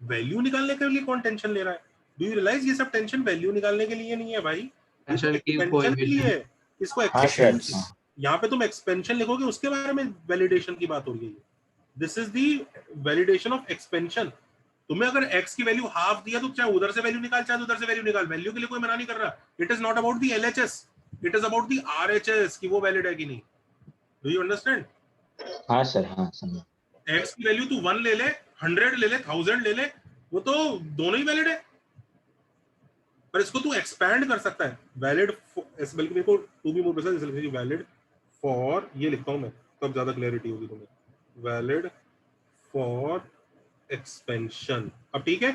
वैल्यू निकालने के लिए कौन टेंशन ले रहा है? डू यू रियलाइज ये सब टेंशन वैल्यू निकालने के लिए नहीं है भाई, टेंशन की एक्सपेंशन के लिए है। इसको यहाँ पे तुम एक्सपेंशन लिखोगे उसके बारे में वैलिडेशन की बात हो रही है। This is the validation of expansion. तुम्हें अगर x की वैल्यू हाफ दिया तो चाहे उधर से वैल्यू निकाल चाहे उधर से वैल्यू निकाल, वैल्यू के लिए कोई मना नहीं कर रहा। It is not about the LHS, it is about the RHS कि वो वैलिड है कि नहीं। Do you understand? हाँ सर, हाँ समझ। x की वैल्यू तू 1 ले ले, 100 ले ले, 1000 ले ले, वो तो दोनों ही वैलिड है। पर इसको तू एक्सपैंड कर सकता है। वैलिड, बल्कि मेरे को to be more precise valid for, ये लिखता हूं मैं तब ज्यादा क्लैरिटी होगी तुम्हें। Valid for expansion. अब ठीक है?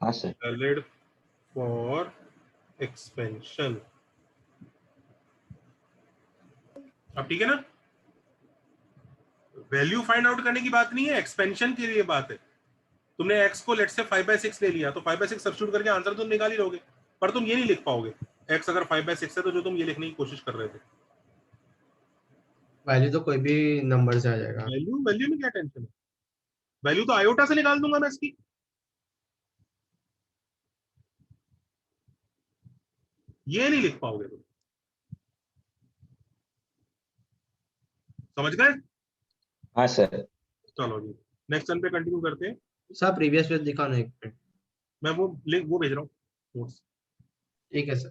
हाँ सर। Valid for expansion. अब ठीक है ना? वैल्यू फाइंड आउट करने की बात नहीं है, एक्सपेंशन के लिए बात है। तुमने x को लेट्स से 5/6 ले लिया तो 5/6 सब्स्टिट्यूट करके आंसर तुम निकाल ही लोगे, पर तुम ये नहीं लिख पाओगे x अगर 5/6 है तो जो तुम ये लिखने की कोशिश कर रहे थे। वैल्यू तो कोई भी नंबर से आ जाएगा। वैल्यू में क्या टेंशन है? वैल्यू तो आयोटा से निकाल दूंगा मैं इसकी। ये नहीं लिख पाओगे तुम। समझ गए? हाँ सर। चलो जी, नेक्स्ट वन पे कंटिन्यू करते हैं। सर प्रीवियस पेज दिखाओ ना एक मिनट। मैं वो लिंक वो भेज रहा हूँ नोट्स। ठीक है सर।